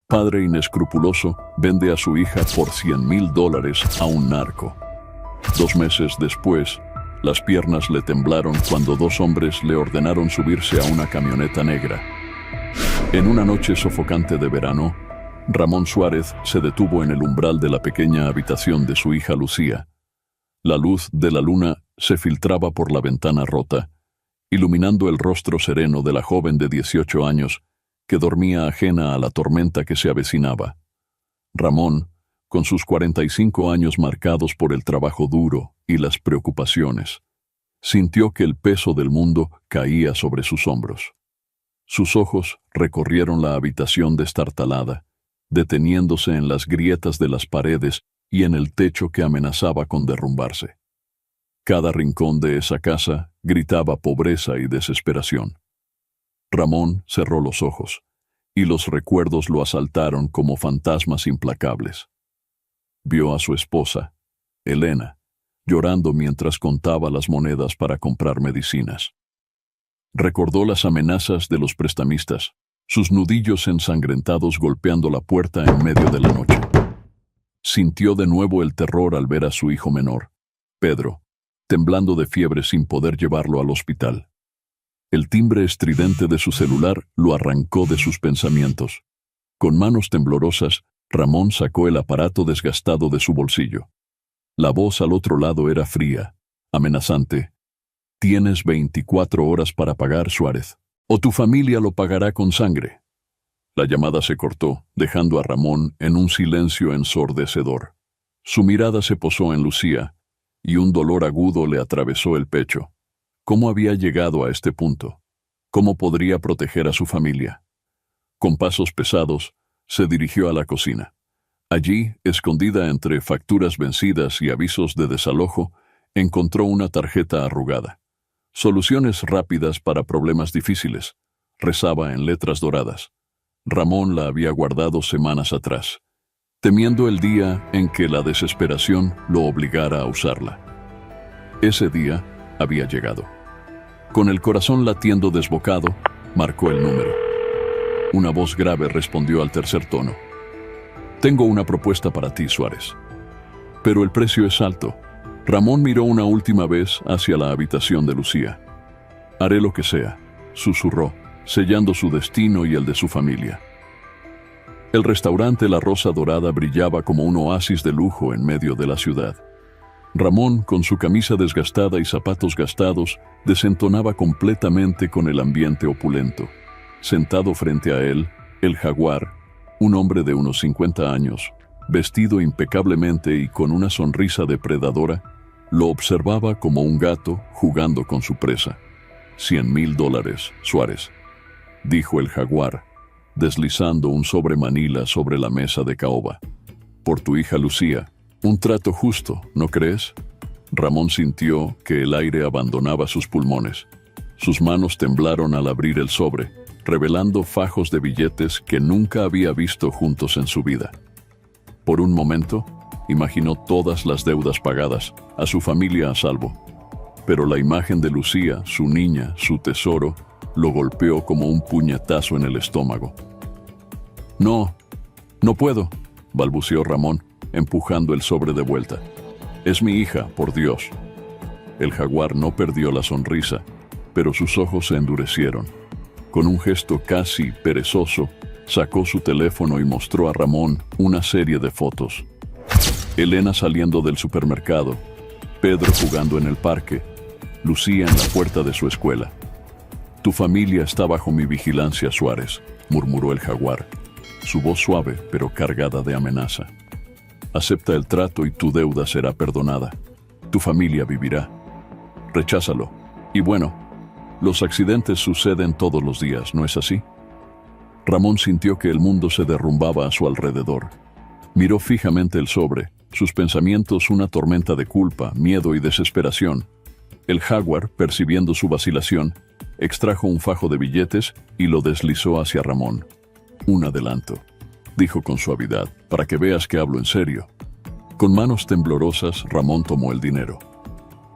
Padre inescrupuloso vende a su hija por $100,000 a un narco. 2 meses después, las piernas le temblaron cuando 2 hombres le ordenaron subirse a una camioneta negra. En una noche sofocante de verano, Ramón Suárez se detuvo en el umbral de la pequeña habitación de su hija Lucía. La luz de la luna se filtraba por la ventana rota, iluminando el rostro sereno de la joven de 18 años que dormía ajena a la tormenta que se avecinaba. Ramón, con sus 45 años marcados por el trabajo duro y las preocupaciones, sintió que el peso del mundo caía sobre sus hombros. Sus ojos recorrieron la habitación destartalada, deteniéndose en las grietas de las paredes y en el techo que amenazaba con derrumbarse. Cada rincón de esa casa gritaba pobreza y desesperación. Ramón cerró los ojos, y los recuerdos lo asaltaron como fantasmas implacables. Vio a su esposa, Elena, llorando mientras contaba las monedas para comprar medicinas. Recordó las amenazas de los prestamistas, sus nudillos ensangrentados golpeando la puerta en medio de la noche. Sintió de nuevo el terror al ver a su hijo menor, Pedro, temblando de fiebre sin poder llevarlo al hospital. El timbre estridente de su celular lo arrancó de sus pensamientos. Con manos temblorosas, Ramón sacó el aparato desgastado de su bolsillo. La voz al otro lado era fría, amenazante. «Tienes 24 horas para pagar, Suárez, o tu familia lo pagará con sangre». La llamada se cortó, dejando a Ramón en un silencio ensordecedor. Su mirada se posó en Lucía, y un dolor agudo le atravesó el pecho. ¿Cómo había llegado a este punto? ¿Cómo podría proteger a su familia? Con pasos pesados, se dirigió a la cocina. Allí, escondida entre facturas vencidas y avisos de desalojo, encontró una tarjeta arrugada. «Soluciones rápidas para problemas difíciles», rezaba en letras doradas. Ramón la había guardado semanas atrás, temiendo el día en que la desesperación lo obligara a usarla. Ese día había llegado. Con el corazón latiendo desbocado, marcó el número. Una voz grave respondió al tercer tono. «Tengo una propuesta para ti, Suárez. Pero el precio es alto». Ramón miró una última vez hacia la habitación de Lucía. «Haré lo que sea», susurró, sellando su destino y el de su familia. El restaurante La Rosa Dorada brillaba como un oasis de lujo en medio de la ciudad. Ramón, con su camisa desgastada y zapatos gastados, desentonaba completamente con el ambiente opulento. Sentado frente a él, el jaguar, un hombre de unos 50 años, vestido impecablemente y con una sonrisa depredadora, lo observaba como un gato jugando con su presa. $100,000, Suárez, dijo el jaguar, deslizando un sobre Manila sobre la mesa de caoba. Por tu hija Lucía. Un trato justo, ¿no crees? Ramón sintió que el aire abandonaba sus pulmones. Sus manos temblaron al abrir el sobre, revelando fajos de billetes que nunca había visto juntos en su vida. Por un momento, imaginó todas las deudas pagadas, a su familia a salvo. Pero la imagen de Lucía, su niña, su tesoro, lo golpeó como un puñetazo en el estómago. «No, no puedo», balbuceó Ramón, empujando el sobre de vuelta. «Es mi hija, por Dios». El jaguar no perdió la sonrisa, pero sus ojos se endurecieron. Con un gesto casi perezoso, sacó su teléfono y mostró a Ramón una serie de fotos. Elena saliendo del supermercado, Pedro jugando en el parque, Lucía en la puerta de su escuela. «Tu familia está bajo mi vigilancia, Suárez», murmuró el jaguar, su voz suave pero cargada de amenaza. «Acepta el trato y tu deuda será perdonada. Tu familia vivirá. Recházalo. Y bueno, los accidentes suceden todos los días, ¿no es así?» Ramón sintió que el mundo se derrumbaba a su alrededor. Miró fijamente el sobre, sus pensamientos una tormenta de culpa, miedo y desesperación. El jaguar, percibiendo su vacilación, extrajo un fajo de billetes y lo deslizó hacia Ramón. «Un adelanto», dijo con suavidad, «para que veas que hablo en serio». Con manos temblorosas, Ramón tomó el dinero.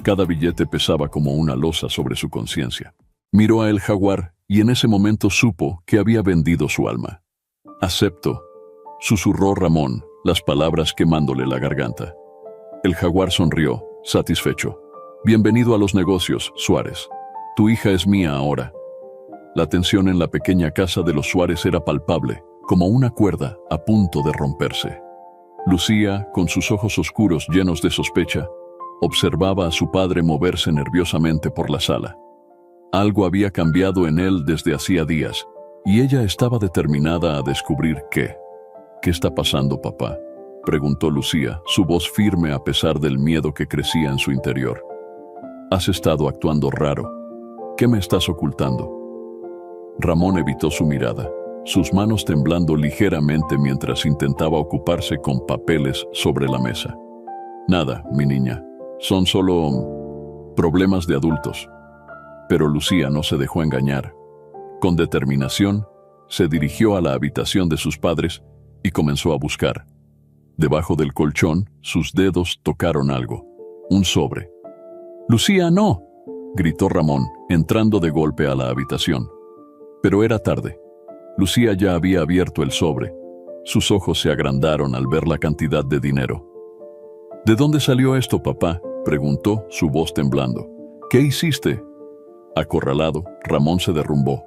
Cada billete pesaba como una losa sobre su conciencia. Miró a el jaguar y en ese momento supo que había vendido su alma. «Acepto», susurró Ramón, las palabras quemándole la garganta. El jaguar sonrió, satisfecho. Bienvenido a los negocios, Suárez. Tu hija es mía ahora. La tensión en la pequeña casa de los Suárez era palpable, como una cuerda a punto de romperse. Lucía, con sus ojos oscuros llenos de sospecha, observaba a su padre moverse nerviosamente por la sala. Algo había cambiado en él desde hacía días, y ella estaba determinada a descubrir qué. ¿Qué está pasando, papá?, preguntó Lucía, su voz firme a pesar del miedo que crecía en su interior. Has estado actuando raro. ¿Qué me estás ocultando? Ramón evitó su mirada, sus manos temblando ligeramente mientras intentaba ocuparse con papeles sobre la mesa. Nada, mi niña. Son solo problemas de adultos. Pero Lucía no se dejó engañar. Con determinación, se dirigió a la habitación de sus padres y comenzó a buscar. Debajo del colchón, sus dedos tocaron algo. Un sobre. «¡Lucía, no!», gritó Ramón, entrando de golpe a la habitación. Pero era tarde. Lucía ya había abierto el sobre. Sus ojos se agrandaron al ver la cantidad de dinero. «¿De dónde salió esto, papá?», preguntó, su voz temblando. «¿Qué hiciste?». Acorralado, Ramón se derrumbó.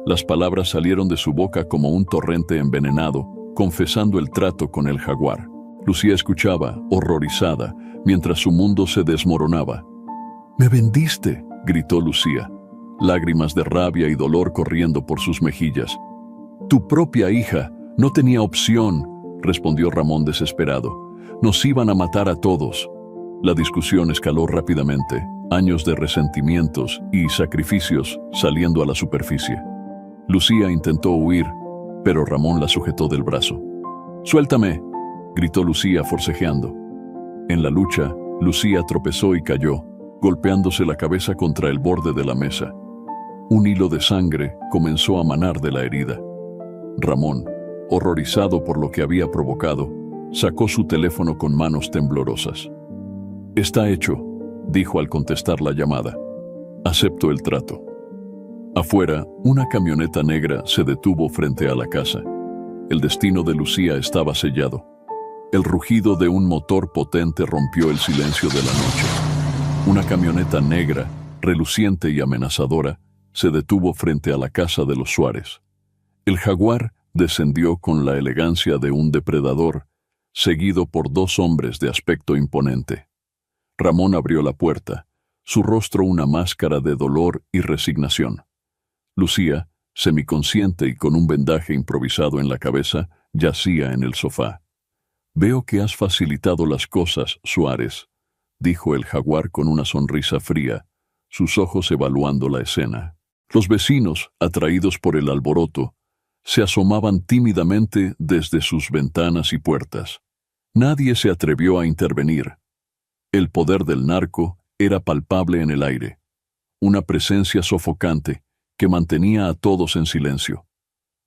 Las palabras salieron de su boca como un torrente envenenado, confesando el trato con el jaguar. Lucía escuchaba, horrorizada, mientras su mundo se desmoronaba. «¡Me vendiste!», gritó Lucía, lágrimas de rabia y dolor corriendo por sus mejillas. «Tu propia hija no tenía opción», respondió Ramón desesperado. «Nos iban a matar a todos». La discusión escaló rápidamente, años de resentimientos y sacrificios saliendo a la superficie. Lucía intentó huir, pero Ramón la sujetó del brazo. «¡Suéltame!», gritó Lucía forcejeando. En la lucha, Lucía tropezó y cayó, golpeándose la cabeza contra el borde de la mesa. Un hilo de sangre comenzó a manar de la herida. Ramón, horrorizado por lo que había provocado, sacó su teléfono con manos temblorosas. «Está hecho», dijo al contestar la llamada. «Acepto el trato». Afuera, una camioneta negra se detuvo frente a la casa. El destino de Lucía estaba sellado. El rugido de un motor potente rompió el silencio de la noche. Una camioneta negra, reluciente y amenazadora, se detuvo frente a la casa de los Suárez. El jaguar descendió con la elegancia de un depredador, seguido por dos hombres de aspecto imponente. Ramón abrió la puerta, su rostro una máscara de dolor y resignación. Lucía, semiconsciente y con un vendaje improvisado en la cabeza, yacía en el sofá. «Veo que has facilitado las cosas, Suárez», dijo el jaguar con una sonrisa fría, sus ojos evaluando la escena. Los vecinos, atraídos por el alboroto, se asomaban tímidamente desde sus ventanas y puertas. Nadie se atrevió a intervenir. El poder del narco era palpable en el aire, una presencia sofocante que mantenía a todos en silencio.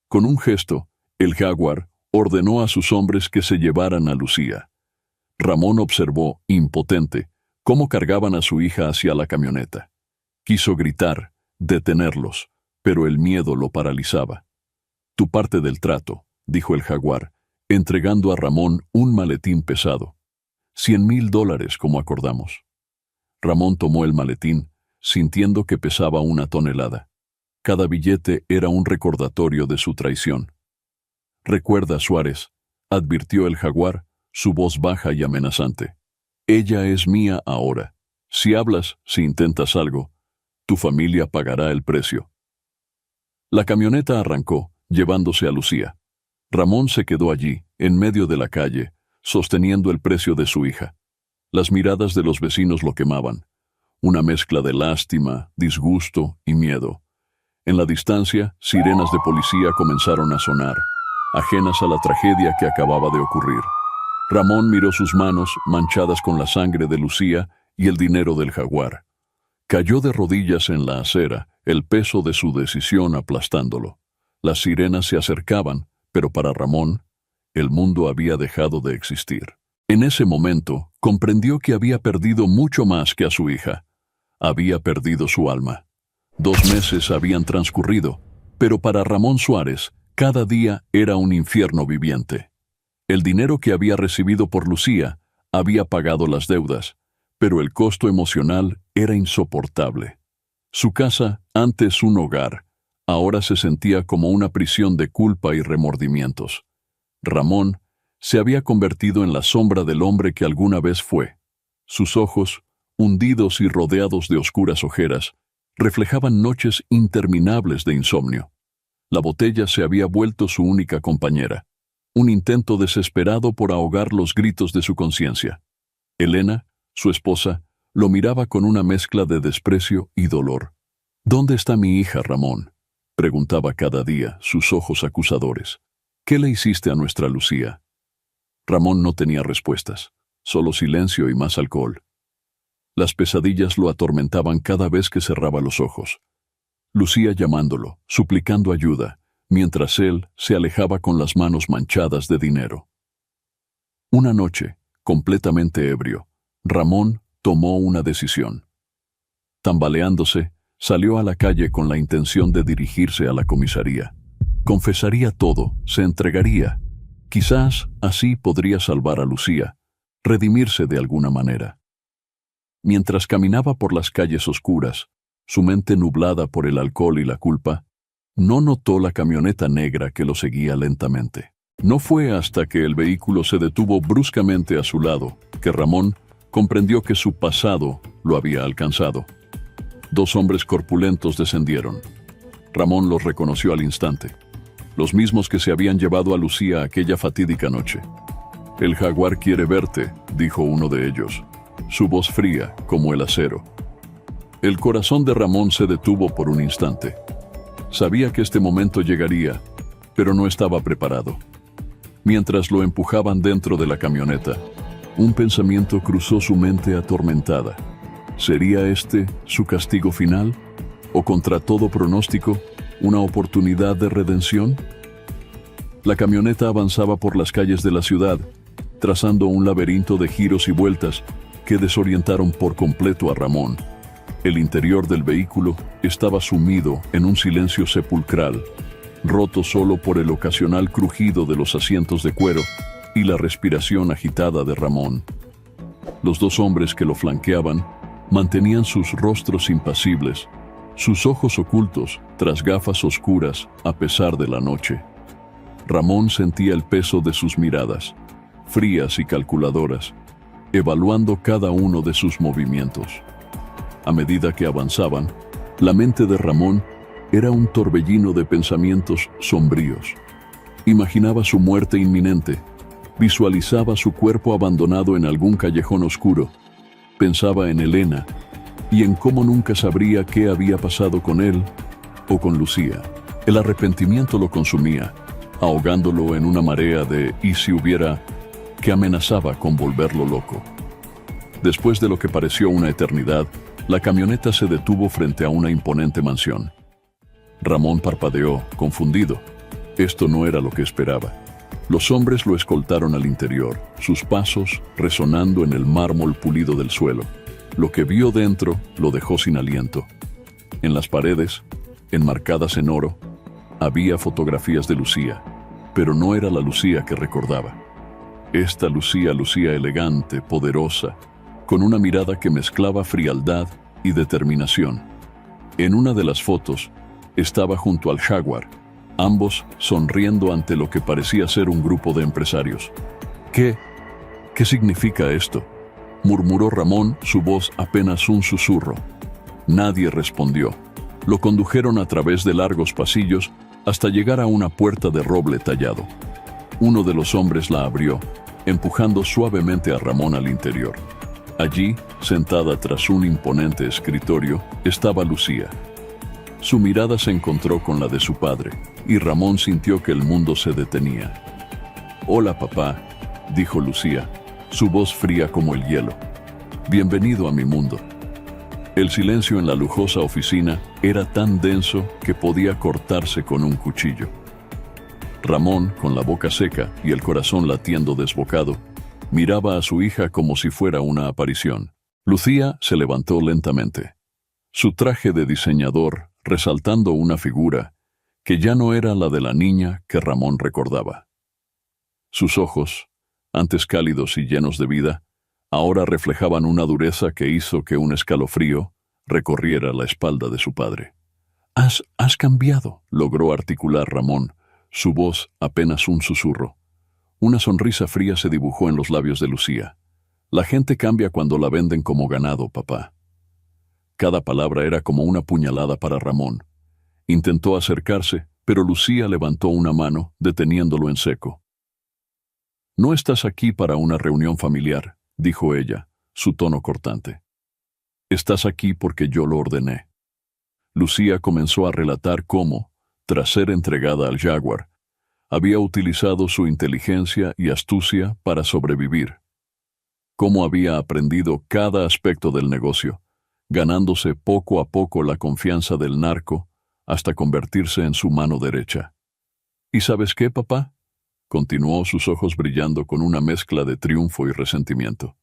Con un gesto, el jaguar ordenó a sus hombres que se llevaran a Lucía. Ramón observó, impotente, cómo cargaban a su hija hacia la camioneta. Quiso gritar, detenerlos, pero el miedo lo paralizaba. «Tu parte del trato», dijo el jaguar, entregando a Ramón un maletín pesado. $100,000 como acordamos. Ramón tomó el maletín, sintiendo que pesaba 1 tonelada. Cada billete era un recordatorio de su traición. «Recuerda, Suárez», advirtió el jaguar, su voz baja y amenazante. «Ella es mía ahora. Si hablas, si intentas algo, tu familia pagará el precio». La camioneta arrancó, llevándose a Lucía. Ramón se quedó allí, en medio de la calle, sosteniendo el precio de su hija. Las miradas de los vecinos lo quemaban, una mezcla de lástima, disgusto y miedo. En la distancia, sirenas de policía comenzaron a sonar, ajenas a la tragedia que acababa de ocurrir. Ramón miró sus manos, manchadas con la sangre de Lucía y el dinero del jaguar. Cayó de rodillas en la acera, el peso de su decisión aplastándolo. Las sirenas se acercaban, pero para Ramón, el mundo había dejado de existir. En ese momento, comprendió que había perdido mucho más que a su hija. Había perdido su alma. 2 meses habían transcurrido, pero para Ramón Suárez, cada día era un infierno viviente. El dinero que había recibido por Lucía había pagado las deudas, pero el costo emocional era insoportable. Su casa, antes un hogar, ahora se sentía como una prisión de culpa y remordimientos. Ramón se había convertido en la sombra del hombre que alguna vez fue. Sus ojos, hundidos y rodeados de oscuras ojeras, reflejaban noches interminables de insomnio. La botella se había vuelto su única compañera, un intento desesperado por ahogar los gritos de su conciencia. Elena, su esposa, lo miraba con una mezcla de desprecio y dolor. «¿Dónde está mi hija, Ramón?», preguntaba cada día, sus ojos acusadores. «¿Qué le hiciste a nuestra Lucía?». Ramón no tenía respuestas, solo silencio y más alcohol. Las pesadillas lo atormentaban cada vez que cerraba los ojos. Lucía llamándolo, suplicando ayuda, mientras él se alejaba con las manos manchadas de dinero. Una noche, completamente ebrio, Ramón tomó una decisión. Tambaleándose, salió a la calle con la intención de dirigirse a la comisaría. Confesaría todo, se entregaría. Quizás así podría salvar a Lucía, redimirse de alguna manera. Mientras caminaba por las calles oscuras, su mente nublada por el alcohol y la culpa, no notó la camioneta negra que lo seguía lentamente. No fue hasta que el vehículo se detuvo bruscamente a su lado que Ramón comprendió que su pasado lo había alcanzado. Dos hombres corpulentos descendieron. Ramón los reconoció al instante, los mismos que se habían llevado a Lucía aquella fatídica noche. «El jaguar quiere verte», dijo uno de ellos, su voz fría como el acero. El corazón de Ramón se detuvo por un instante. Sabía que este momento llegaría, pero no estaba preparado. Mientras lo empujaban dentro de la camioneta, un pensamiento cruzó su mente atormentada. ¿Sería este su castigo final? ¿O contra todo pronóstico, una oportunidad de redención? La camioneta avanzaba por las calles de la ciudad, trazando un laberinto de giros y vueltas que desorientaron por completo a Ramón. El interior del vehículo estaba sumido en un silencio sepulcral, roto solo por el ocasional crujido de los asientos de cuero y la respiración agitada de Ramón. Los dos hombres que lo flanqueaban mantenían sus rostros impasibles, sus ojos ocultos tras gafas oscuras a pesar de la noche. Ramón sentía el peso de sus miradas, frías y calculadoras, evaluando cada uno de sus movimientos. A medida que avanzaban, la mente de Ramón era un torbellino de pensamientos sombríos. Imaginaba su muerte inminente, visualizaba su cuerpo abandonado en algún callejón oscuro, pensaba en Elena y en cómo nunca sabría qué había pasado con él o con Lucía. El arrepentimiento lo consumía, ahogándolo en una marea de «y si hubiera» que amenazaba con volverlo loco. Después de lo que pareció una eternidad, la camioneta se detuvo frente a una imponente mansión. Ramón parpadeó, confundido. Esto no era lo que esperaba. Los hombres lo escoltaron al interior, sus pasos resonando en el mármol pulido del suelo. Lo que vio dentro lo dejó sin aliento. En las paredes, enmarcadas en oro, había fotografías de Lucía, pero no era la Lucía que recordaba. Esta Lucía elegante, poderosa, con una mirada que mezclaba frialdad y determinación. En una de las fotos, estaba junto al jaguar, ambos sonriendo ante lo que parecía ser un grupo de empresarios. ¿Qué significa esto?», murmuró Ramón, su voz apenas un susurro. Nadie respondió. Lo condujeron a través de largos pasillos hasta llegar a una puerta de roble tallado. Uno de los hombres la abrió, empujando suavemente a Ramón al interior. Allí, sentada tras un imponente escritorio, estaba Lucía. Su mirada se encontró con la de su padre, y Ramón sintió que el mundo se detenía. «Hola, papá», dijo Lucía, su voz fría como el hielo. «Bienvenido a mi mundo». El silencio en la lujosa oficina era tan denso que podía cortarse con un cuchillo. Ramón, con la boca seca y el corazón latiendo desbocado, miraba a su hija como si fuera una aparición. Lucía se levantó lentamente, su traje de diseñador resaltando una figura que ya no era la de la niña que Ramón recordaba. Sus ojos, antes cálidos y llenos de vida, ahora reflejaban una dureza que hizo que un escalofrío recorriera la espalda de su padre. Has cambiado, logró articular Ramón, su voz apenas un susurro. Una sonrisa fría se dibujó en los labios de Lucía. La gente cambia cuando la venden como ganado, papá. Cada palabra era como una puñalada para Ramón. Intentó acercarse, pero Lucía levantó una mano, deteniéndolo en seco. No estás aquí para una reunión familiar, dijo ella, su tono cortante. Estás aquí porque yo lo ordené. Lucía comenzó a relatar cómo, tras ser entregada al Jaguar, había utilizado su inteligencia y astucia para sobrevivir. Cómo había aprendido cada aspecto del negocio, ganándose poco a poco la confianza del narco hasta convertirse en su mano derecha. ¿Y sabes qué, papá?, continuó, sus ojos brillando con una mezcla de triunfo y resentimiento.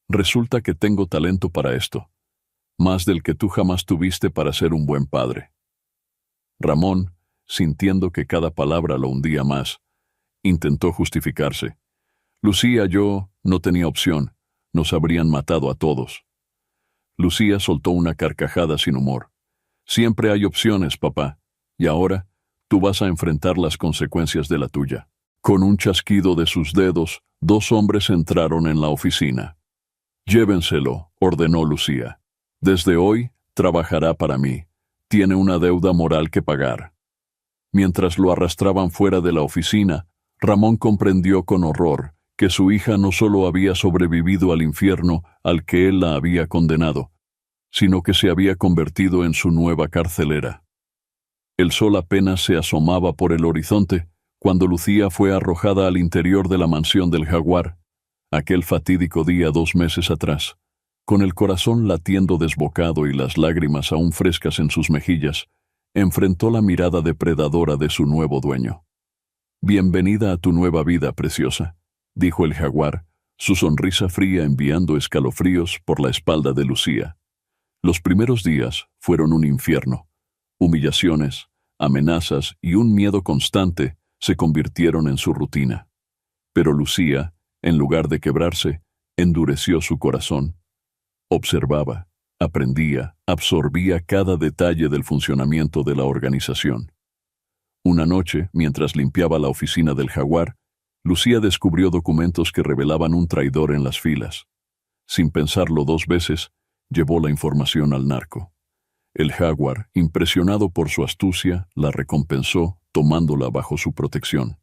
Resulta que tengo talento para esto, más del que tú jamás tuviste para ser un buen padre. Ramón, sintiendo que cada palabra lo hundía más, intentó justificarse. Lucía, yo no tenía opción, nos habrían matado a todos. Lucía soltó una carcajada sin humor. Siempre hay opciones, papá, y ahora tú vas a enfrentar las consecuencias de la tuya. Con un chasquido de sus dedos, dos hombres entraron en la oficina. Llévenselo, ordenó Lucía. Desde hoy, trabajará para mí. Tiene una deuda moral que pagar. Mientras lo arrastraban fuera de la oficina, Ramón comprendió con horror que su hija no solo había sobrevivido al infierno al que él la había condenado, sino que se había convertido en su nueva carcelera. El sol apenas se asomaba por el horizonte cuando Lucía fue arrojada al interior de la mansión del Jaguar, aquel fatídico día 2 meses atrás. Con el corazón latiendo desbocado y las lágrimas aún frescas en sus mejillas, enfrentó la mirada depredadora de su nuevo dueño. «Bienvenida a tu nueva vida, preciosa», dijo el Jaguar, su sonrisa fría enviando escalofríos por la espalda de Lucía. Los primeros días fueron un infierno. Humillaciones, amenazas y un miedo constante se convirtieron en su rutina. Pero Lucía, en lugar de quebrarse, endureció su corazón. Observaba, aprendía, absorbía cada detalle del funcionamiento de la organización. Una noche, mientras limpiaba la oficina del Jaguar, Lucía descubrió documentos que revelaban un traidor en las filas. Sin pensarlo 2 veces, llevó la información al narco. El Jaguar, impresionado por su astucia, la recompensó, tomándola bajo su protección.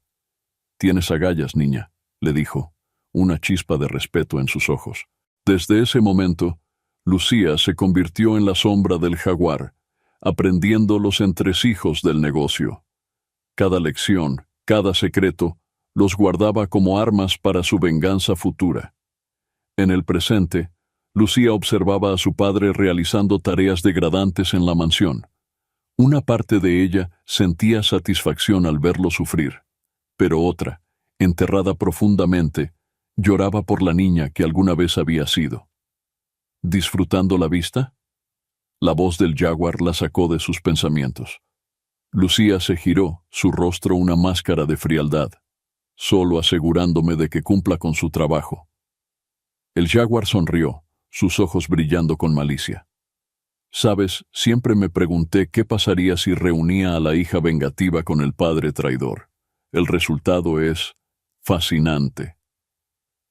«Tienes agallas, niña», le dijo, una chispa de respeto en sus ojos. Desde ese momento, Lucía se convirtió en la sombra del Jaguar, aprendiendo los entresijos del negocio. Cada lección, cada secreto, los guardaba como armas para su venganza futura. En el presente, Lucía observaba a su padre realizando tareas degradantes en la mansión. Una parte de ella sentía satisfacción al verlo sufrir, pero otra, enterrada profundamente, lloraba por la niña que alguna vez había sido. ¿Disfrutando la vista? La voz del Jaguar la sacó de sus pensamientos. Lucía se giró, su rostro una máscara de frialdad, solo asegurándome de que cumpla con su trabajo. El Jaguar sonrió, sus ojos brillando con malicia. Sabes, siempre me pregunté qué pasaría si reunía a la hija vengativa con el padre traidor. El resultado es fascinante.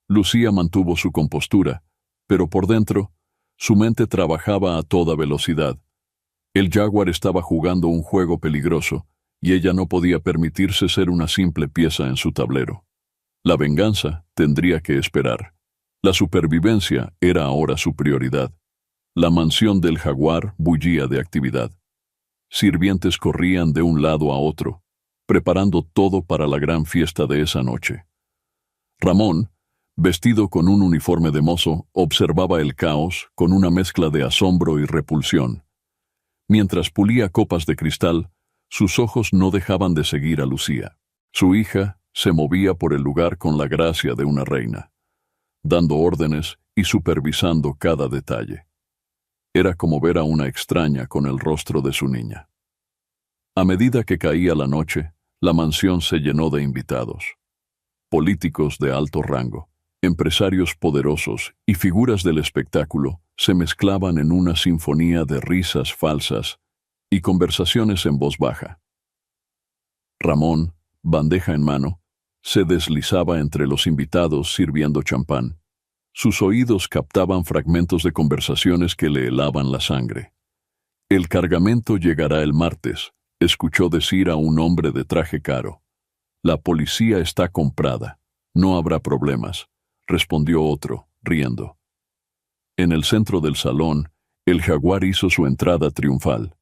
Lucía mantuvo su compostura, pero por dentro, su mente trabajaba a toda velocidad. El Jaguar estaba jugando un juego peligroso, y ella no podía permitirse ser una simple pieza en su tablero. La venganza tendría que esperar. La supervivencia era ahora su prioridad. La mansión del Jaguar bullía de actividad. Sirvientes corrían de un lado a otro, preparando todo para la gran fiesta de esa noche. Ramón, vestido con un uniforme de mozo, observaba el caos con una mezcla de asombro y repulsión. Mientras pulía copas de cristal, sus ojos no dejaban de seguir a Lucía. Su hija se movía por el lugar con la gracia de una reina, dando órdenes y supervisando cada detalle. Era como ver a una extraña con el rostro de su niña. A medida que caía la noche, la mansión se llenó de invitados. políticos de alto rango, empresarios poderosos y figuras del espectáculo se mezclaban en una sinfonía de risas falsas y conversaciones en voz baja. Ramón, bandeja en mano, se deslizaba entre los invitados sirviendo champán. Sus oídos captaban fragmentos de conversaciones que le helaban la sangre. «El cargamento llegará el martes», escuchó decir a un hombre de traje caro. «La policía está comprada. No habrá problemas», respondió otro, riendo. En el centro del salón, el jaguar hizo su entrada triunfal.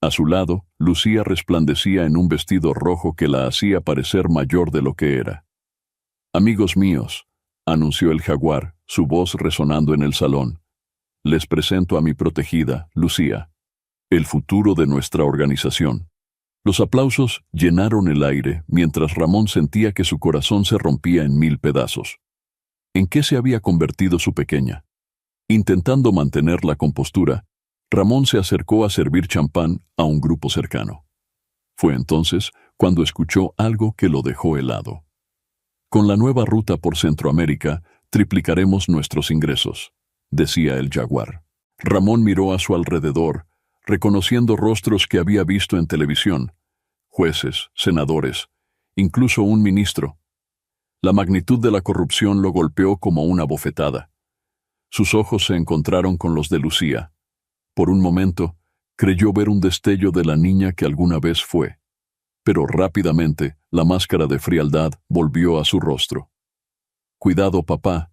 A su lado, Lucía resplandecía en un vestido rojo que la hacía parecer mayor de lo que era. «Amigos míos», anunció el jaguar, su voz resonando en el salón, «les presento a mi protegida, Lucía, el futuro de nuestra organización». Los aplausos llenaron el aire mientras Ramón sentía que su corazón se rompía en 1000 pedazos. ¿En qué se había convertido su pequeña? Intentando mantener la compostura, Ramón se acercó a servir champán a un grupo cercano. Fue entonces cuando escuchó algo que lo dejó helado. «Con la nueva ruta por Centroamérica, triplicaremos nuestros ingresos», decía el jaguar. Ramón miró a su alrededor, reconociendo rostros que había visto en televisión, jueces, senadores, incluso un ministro. La magnitud de la corrupción lo golpeó como una bofetada. Sus ojos se encontraron con los de Lucía. Por un momento, creyó ver un destello de la niña que alguna vez fue, pero rápidamente la máscara de frialdad volvió a su rostro. «Cuidado, papá»,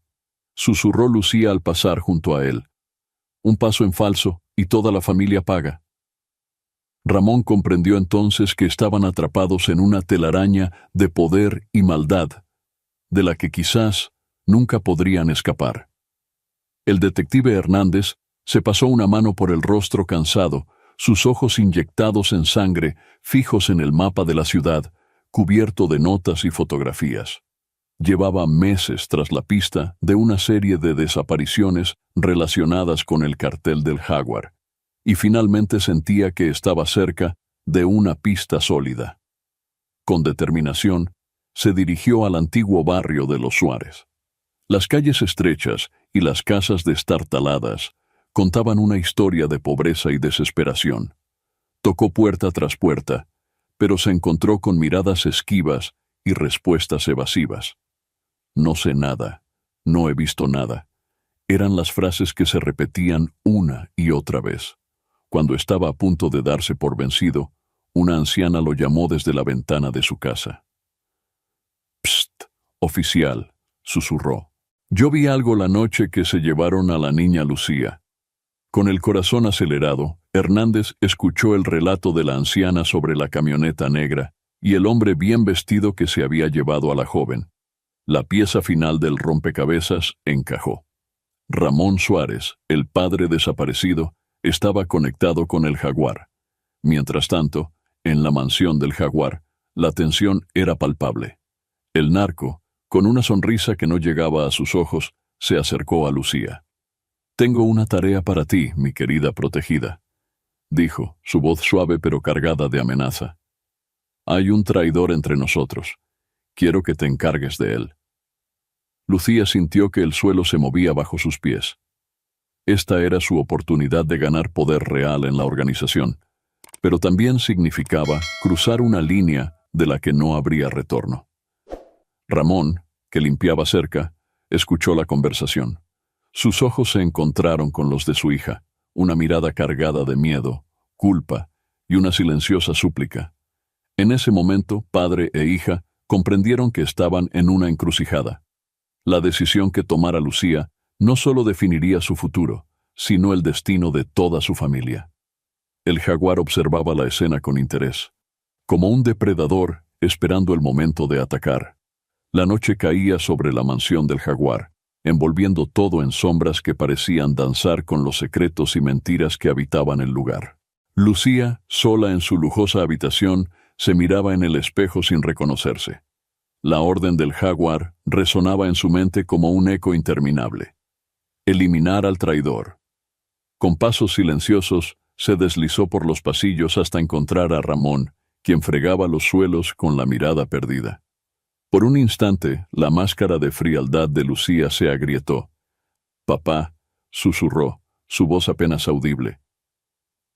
susurró Lucía al pasar junto a él. «Un paso en falso y toda la familia paga». Ramón comprendió entonces que estaban atrapados en una telaraña de poder y maldad, de la que quizás nunca podrían escapar. El detective Hernández se pasó una mano por el rostro cansado, sus ojos inyectados en sangre, fijos en el mapa de la ciudad, cubierto de notas y fotografías. Llevaba meses tras la pista de una serie de desapariciones relacionadas con el cartel del Jaguar, y finalmente sentía que estaba cerca de una pista sólida. Con determinación, se dirigió al antiguo barrio de Los Suárez. Las calles estrechas y las casas destartaladas contaban una historia de pobreza y desesperación. Tocó puerta tras puerta, pero se encontró con miradas esquivas y respuestas evasivas. «No sé nada, no he visto nada», eran las frases que se repetían una y otra vez. Cuando estaba a punto de darse por vencido, una anciana lo llamó desde la ventana de su casa. «Psst, oficial», susurró. «Yo vi algo la noche que se llevaron a la niña Lucía». Con el corazón acelerado, Hernández escuchó el relato de la anciana sobre la camioneta negra y el hombre bien vestido que se había llevado a la joven. La pieza final del rompecabezas encajó. Ramón Suárez, el padre desaparecido, estaba conectado con el jaguar. Mientras tanto, en la mansión del jaguar, la tensión era palpable. El narco, con una sonrisa que no llegaba a sus ojos, se acercó a Lucía. «Tengo una tarea para ti, mi querida protegida», dijo, su voz suave pero cargada de amenaza. «Hay un traidor entre nosotros. Quiero que te encargues de él». Lucía sintió que el suelo se movía bajo sus pies. Esta era su oportunidad de ganar poder real en la organización, pero también significaba cruzar una línea de la que no habría retorno. Ramón, que limpiaba cerca, escuchó la conversación. Sus ojos se encontraron con los de su hija, una mirada cargada de miedo, culpa y una silenciosa súplica. En ese momento, padre e hija comprendieron que estaban en una encrucijada. La decisión que tomara Lucía no solo definiría su futuro, sino el destino de toda su familia. El jaguar observaba la escena con interés, como un depredador esperando el momento de atacar. La noche caía sobre la mansión del jaguar, envolviendo todo en sombras que parecían danzar con los secretos y mentiras que habitaban el lugar. Lucía, sola en su lujosa habitación, se miraba en el espejo sin reconocerse. La orden del jaguar resonaba en su mente como un eco interminable. Eliminar al traidor. Con pasos silenciosos, se deslizó por los pasillos hasta encontrar a Ramón, quien fregaba los suelos con la mirada perdida. Por un instante, la máscara de frialdad de Lucía se agrietó. «Papá», susurró, su voz apenas audible.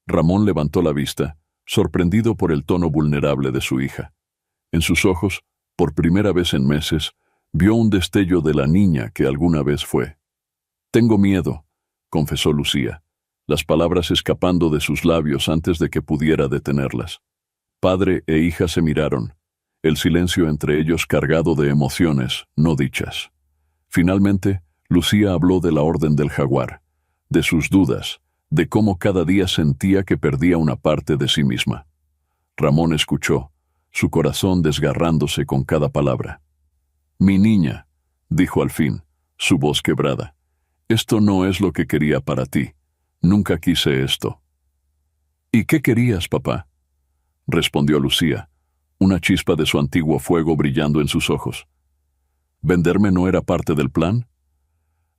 Ramón levantó la vista, sorprendido por el tono vulnerable de su hija. En sus ojos, por primera vez en meses, vio un destello de la niña que alguna vez fue. «Tengo miedo», confesó Lucía, las palabras escapando de sus labios antes de que pudiera detenerlas. Padre e hija se miraron, el silencio entre ellos cargado de emociones no dichas. Finalmente, Lucía habló de la Orden del Jaguar, de sus dudas, de cómo cada día sentía que perdía una parte de sí misma. Ramón escuchó, su corazón desgarrándose con cada palabra. «Mi niña», dijo al fin, su voz quebrada, «esto no es lo que quería para ti. Nunca quise esto». «¿Y qué querías, papá?», respondió Lucía, una chispa de su antiguo fuego brillando en sus ojos. «¿Venderme no era parte del plan?».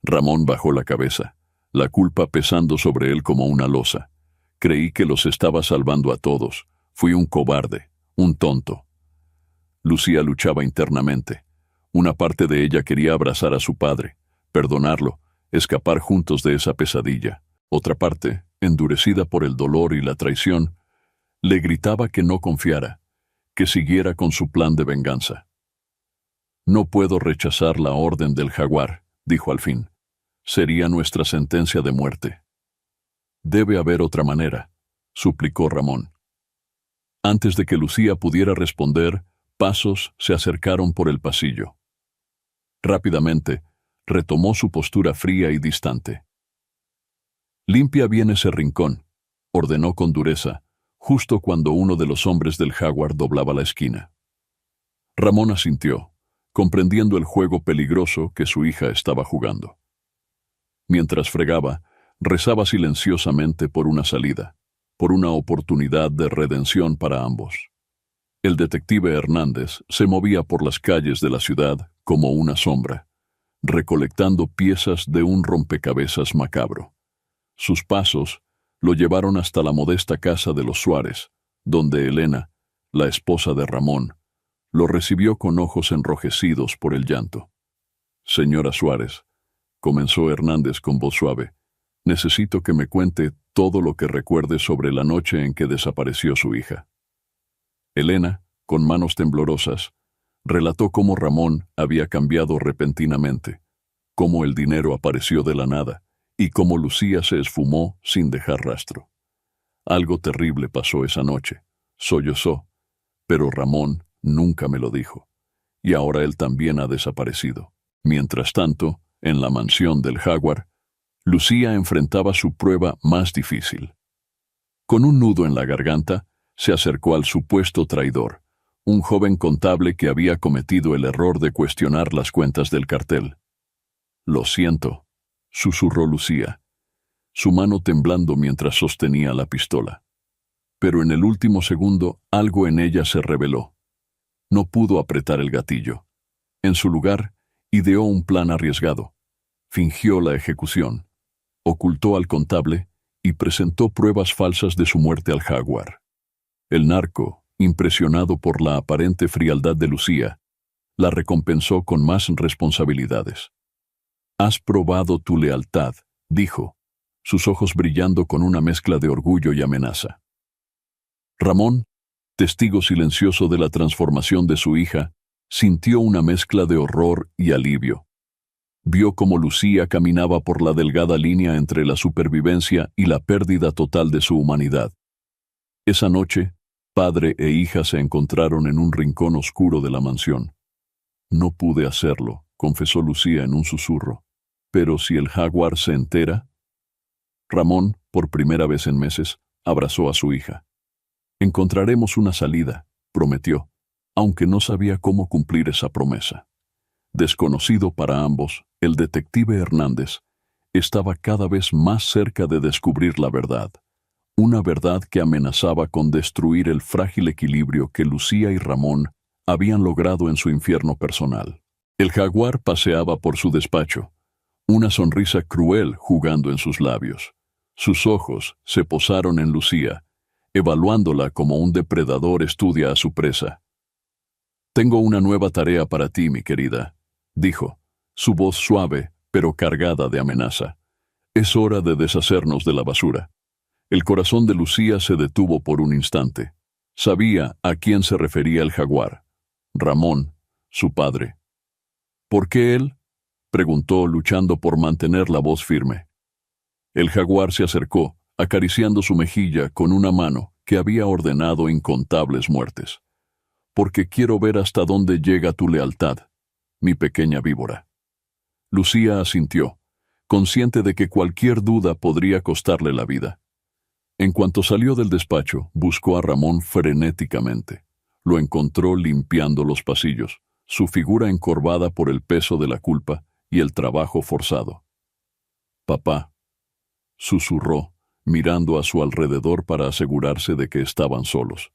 Ramón bajó la cabeza, la culpa pesando sobre él como una losa. «Creí que los estaba salvando a todos. Fui un cobarde, un tonto». Lucía luchaba internamente. Una parte de ella quería abrazar a su padre, perdonarlo, escapar juntos de esa pesadilla. Otra parte, endurecida por el dolor y la traición, le gritaba que no confiara, que siguiera con su plan de venganza. «No puedo rechazar la Orden del Jaguar», dijo al fin. «Sería nuestra sentencia de muerte». «Debe haber otra manera», suplicó Ramón. Antes de que Lucía pudiera responder, pasos se acercaron por el pasillo. Rápidamente, retomó su postura fría y distante. «Limpia bien ese rincón», ordenó con dureza, justo cuando uno de los hombres del Jaguar doblaba la esquina. Ramón asintió, comprendiendo el juego peligroso que su hija estaba jugando. Mientras fregaba, rezaba silenciosamente por una salida, por una oportunidad de redención para ambos. El detective Hernández se movía por las calles de la ciudad como una sombra, recolectando piezas de un rompecabezas macabro. Sus pasos lo llevaron hasta la modesta casa de los Suárez, donde Elena, la esposa de Ramón, lo recibió con ojos enrojecidos por el llanto. «Señora Suárez», comenzó Hernández con voz suave, «necesito que me cuente todo lo que recuerde sobre la noche en que desapareció su hija». Elena, con manos temblorosas, relató cómo Ramón había cambiado repentinamente, cómo el dinero apareció de la nada y cómo Lucía se esfumó sin dejar rastro. «Algo terrible pasó esa noche», sollozó, «pero Ramón nunca me lo dijo, y ahora él también ha desaparecido». Mientras tanto, en la mansión del Jaguar, Lucía enfrentaba su prueba más difícil. Con un nudo en la garganta, se acercó al supuesto traidor, un joven contable que había cometido el error de cuestionar las cuentas del cartel. «Lo siento», susurró Lucía, su mano temblando mientras sostenía la pistola. Pero en el último segundo algo en ella se reveló. No pudo apretar el gatillo. En su lugar, ideó un plan arriesgado. Fingió la ejecución, ocultó al contable y presentó pruebas falsas de su muerte al Jaguar. El narco, impresionado por la aparente frialdad de Lucía, la recompensó con más responsabilidades. «Has probado tu lealtad», dijo, sus ojos brillando con una mezcla de orgullo y amenaza. Ramón, testigo silencioso de la transformación de su hija, sintió una mezcla de horror y alivio. Vio cómo Lucía caminaba por la delgada línea entre la supervivencia y la pérdida total de su humanidad. Esa noche, padre e hija se encontraron en un rincón oscuro de la mansión. «No pude hacerlo», confesó Lucía en un susurro. «Pero si el Jaguar se entera...». Ramón, por primera vez en meses, abrazó a su hija. «Encontraremos una salida», prometió, aunque no sabía cómo cumplir esa promesa. Desconocido para ambos, el detective Hernández estaba cada vez más cerca de descubrir la verdad. Una verdad que amenazaba con destruir el frágil equilibrio que Lucía y Ramón habían logrado en su infierno personal. El Jaguar paseaba por su despacho, una sonrisa cruel jugando en sus labios. Sus ojos se posaron en Lucía, evaluándola como un depredador estudia a su presa. Tengo una nueva tarea para ti, mi querida, dijo, su voz suave, pero cargada de amenaza. Es hora de deshacernos de la basura. El corazón de Lucía se detuvo por un instante. Sabía a quién se refería el jaguar. Ramón, su padre. ¿Por qué él?, preguntó, luchando por mantener la voz firme. El jaguar se acercó, acariciando su mejilla con una mano que había ordenado incontables muertes. Porque quiero ver hasta dónde llega tu lealtad, mi pequeña víbora. Lucía asintió, consciente de que cualquier duda podría costarle la vida. En cuanto salió del despacho, buscó a Ramón frenéticamente. Lo encontró limpiando los pasillos, su figura encorvada por el peso de la culpa y el trabajo forzado. «Papá», susurró, mirando a su alrededor para asegurarse de que estaban solos.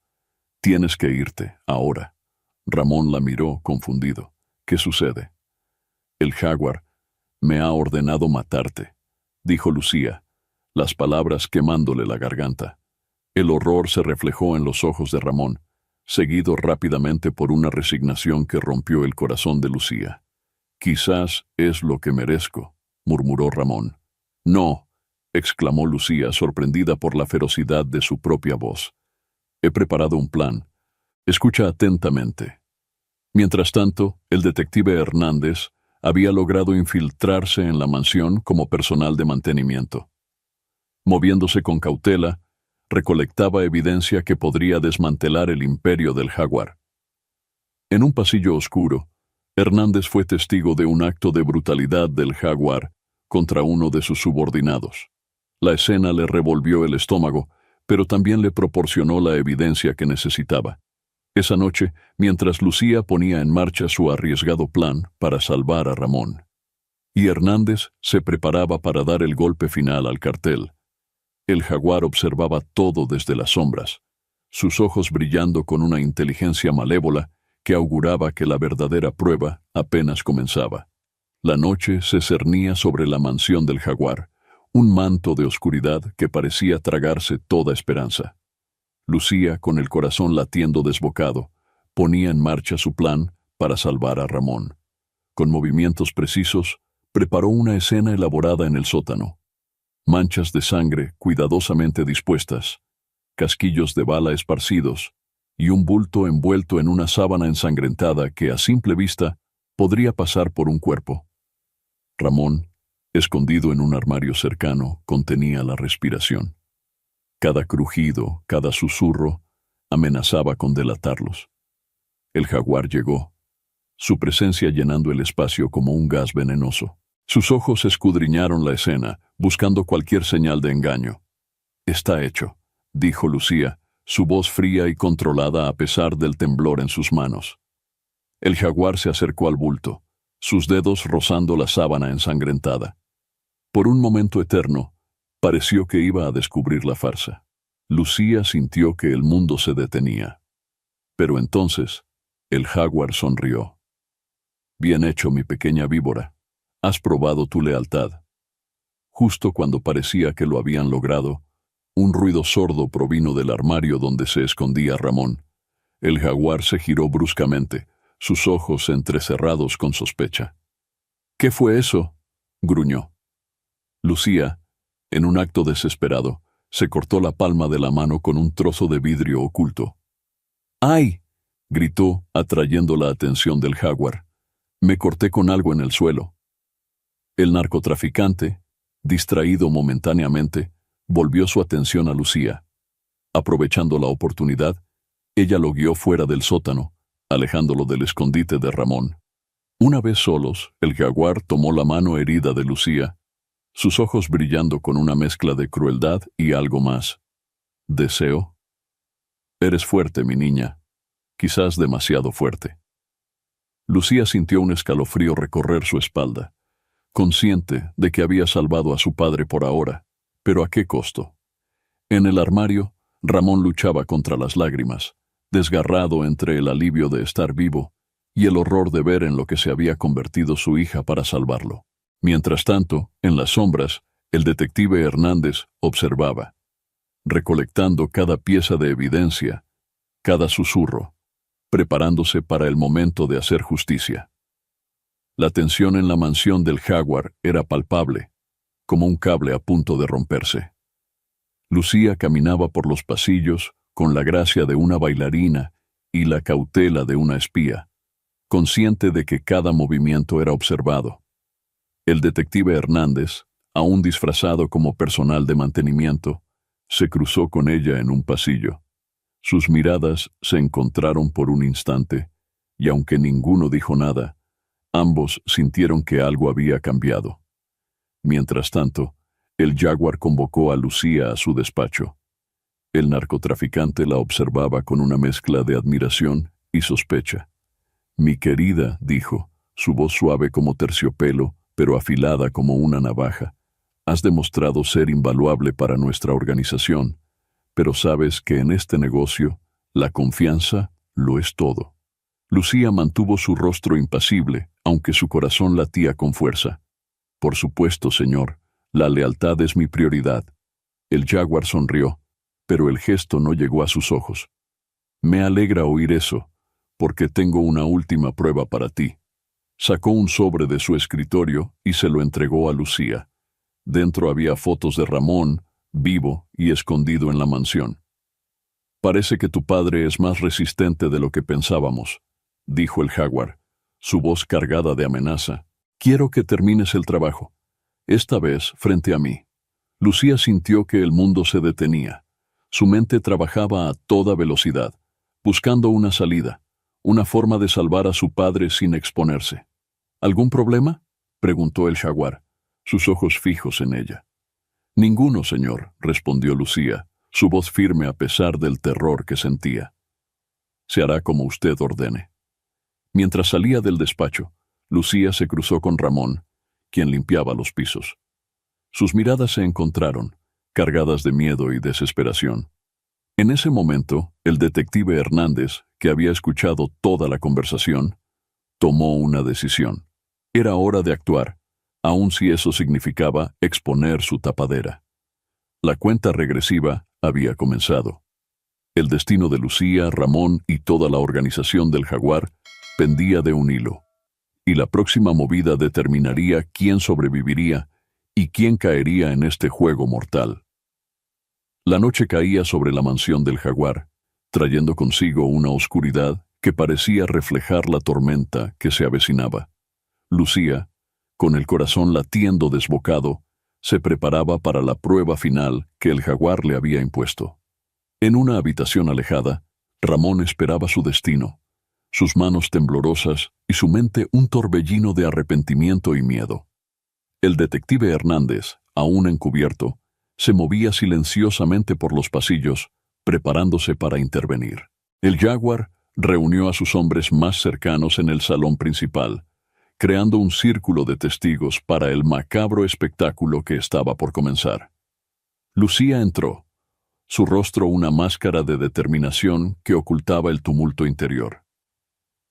«Tienes que irte, ahora». Ramón la miró, confundido. «¿Qué sucede?» «El jaguar me ha ordenado matarte», dijo Lucía, las palabras quemándole la garganta. El horror se reflejó en los ojos de Ramón, seguido rápidamente por una resignación que rompió el corazón de Lucía. «Quizás es lo que merezco», murmuró Ramón. «No», exclamó Lucía, sorprendida por la ferocidad de su propia voz. «He preparado un plan. Escucha atentamente». Mientras tanto, el detective Hernández había logrado infiltrarse en la mansión como personal de mantenimiento. Moviéndose con cautela, recolectaba evidencia que podría desmantelar el imperio del jaguar. En un pasillo oscuro, Hernández fue testigo de un acto de brutalidad del jaguar contra uno de sus subordinados. La escena le revolvió el estómago, pero también le proporcionó la evidencia que necesitaba. Esa noche, mientras Lucía ponía en marcha su arriesgado plan para salvar a Ramón, y Hernández se preparaba para dar el golpe final al cartel, el jaguar observaba todo desde las sombras, sus ojos brillando con una inteligencia malévola que auguraba que la verdadera prueba apenas comenzaba. La noche se cernía sobre la mansión del jaguar, un manto de oscuridad que parecía tragarse toda esperanza. Lucía, con el corazón latiendo desbocado, ponía en marcha su plan para salvar a Ramón. Con movimientos precisos, preparó una escena elaborada en el sótano. Manchas de sangre cuidadosamente dispuestas, casquillos de bala esparcidos y un bulto envuelto en una sábana ensangrentada que a simple vista podría pasar por un cuerpo. Ramón, escondido en un armario cercano, contenía la respiración. Cada crujido, cada susurro, amenazaba con delatarlos. El jaguar llegó, su presencia llenando el espacio como un gas venenoso. Sus ojos escudriñaron la escena, buscando cualquier señal de engaño. «Está hecho», dijo Lucía, su voz fría y controlada a pesar del temblor en sus manos. El jaguar se acercó al bulto, sus dedos rozando la sábana ensangrentada. Por un momento eterno, pareció que iba a descubrir la farsa. Lucía sintió que el mundo se detenía. Pero entonces, el jaguar sonrió. «Bien hecho, mi pequeña víbora. Has probado tu lealtad». Justo cuando parecía que lo habían logrado, un ruido sordo provino del armario donde se escondía Ramón. El jaguar se giró bruscamente, sus ojos entrecerrados con sospecha. «¿Qué fue eso?», gruñó. Lucía, en un acto desesperado, se cortó la palma de la mano con un trozo de vidrio oculto. «¡Ay!», gritó, atrayendo la atención del jaguar. «Me corté con algo en el suelo». El narcotraficante, distraído momentáneamente, volvió su atención a Lucía. Aprovechando la oportunidad, ella lo guió fuera del sótano, alejándolo del escondite de Ramón. Una vez solos, el jaguar tomó la mano herida de Lucía, sus ojos brillando con una mezcla de crueldad y algo más. «¿Deseo?» «Eres fuerte, mi niña, quizás demasiado fuerte». Lucía sintió un escalofrío recorrer su espalda, consciente de que había salvado a su padre por ahora, pero ¿a qué costo? En el armario, Ramón luchaba contra las lágrimas, desgarrado entre el alivio de estar vivo y el horror de ver en lo que se había convertido su hija para salvarlo. Mientras tanto, en las sombras, el detective Hernández observaba, recolectando cada pieza de evidencia, cada susurro. preparándose para el momento de hacer justicia. La tensión en la mansión del Jaguar era palpable, como un cable a punto de romperse. Lucía caminaba por los pasillos con la gracia de una bailarina y la cautela de una espía, consciente de que cada movimiento era observado. El detective Hernández, aún disfrazado como personal de mantenimiento, se cruzó con ella en un pasillo. Sus miradas se encontraron por un instante, y aunque ninguno dijo nada, ambos sintieron que algo había cambiado. Mientras tanto, el Jaguar convocó a Lucía a su despacho. El narcotraficante la observaba con una mezcla de admiración y sospecha. «Mi querida», dijo, su voz suave como terciopelo, pero afilada como una navaja, «has demostrado ser invaluable para nuestra organización, pero sabes que en este negocio, la confianza lo es todo». Lucía mantuvo su rostro impasible, aunque su corazón latía con fuerza. «Por supuesto, señor, la lealtad es mi prioridad». El Jaguar sonrió, pero el gesto no llegó a sus ojos. «Me alegra oír eso, porque tengo una última prueba para ti». Sacó un sobre de su escritorio y se lo entregó a Lucía. Dentro había fotos de Ramón, vivo y escondido en la mansión. «Parece que tu padre es más resistente de lo que pensábamos», dijo el Jaguar, su voz cargada de amenaza. «Quiero que termines el trabajo, esta vez frente a mí». Lucía sintió que el mundo se detenía. Su mente trabajaba a toda velocidad, buscando una salida, una forma de salvar a su padre sin exponerse. «¿Algún problema?», preguntó el Jaguar, sus ojos fijos en ella. «Ninguno, señor», respondió Lucía, su voz firme a pesar del terror que sentía. «Se hará como usted ordene». Mientras salía del despacho, Lucía se cruzó con Ramón, quien limpiaba los pisos. Sus miradas se encontraron, cargadas de miedo y desesperación. En ese momento, el detective Hernández, que había escuchado toda la conversación, tomó una decisión. Era hora de actuar, aun si eso significaba exponer su tapadera. La cuenta regresiva había comenzado. El destino de Lucía, Ramón y toda la organización del Jaguar pendía de un hilo, y la próxima movida determinaría quién sobreviviría y quién caería en este juego mortal. La noche caía sobre la mansión del Jaguar, trayendo consigo una oscuridad que parecía reflejar la tormenta que se avecinaba. Lucía, con el corazón latiendo desbocado, se preparaba para la prueba final que el Jaguar le había impuesto. En una habitación alejada, Ramón esperaba su destino, sus manos temblorosas y su mente un torbellino de arrepentimiento y miedo. El detective Hernández, aún encubierto, se movía silenciosamente por los pasillos, preparándose para intervenir. El Jaguar reunió a sus hombres más cercanos en el salón principal, creando un círculo de testigos para el macabro espectáculo que estaba por comenzar. Lucía entró, su rostro una máscara de determinación que ocultaba el tumulto interior.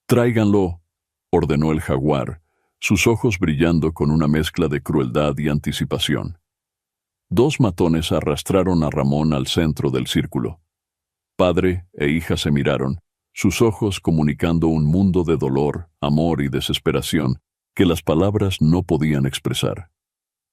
«Tráiganlo», ordenó el Jaguar, sus ojos brillando con una mezcla de crueldad y anticipación. Dos matones arrastraron a Ramón al centro del círculo. Padre e hija se miraron, sus ojos comunicando un mundo de dolor, amor y desesperación que las palabras no podían expresar.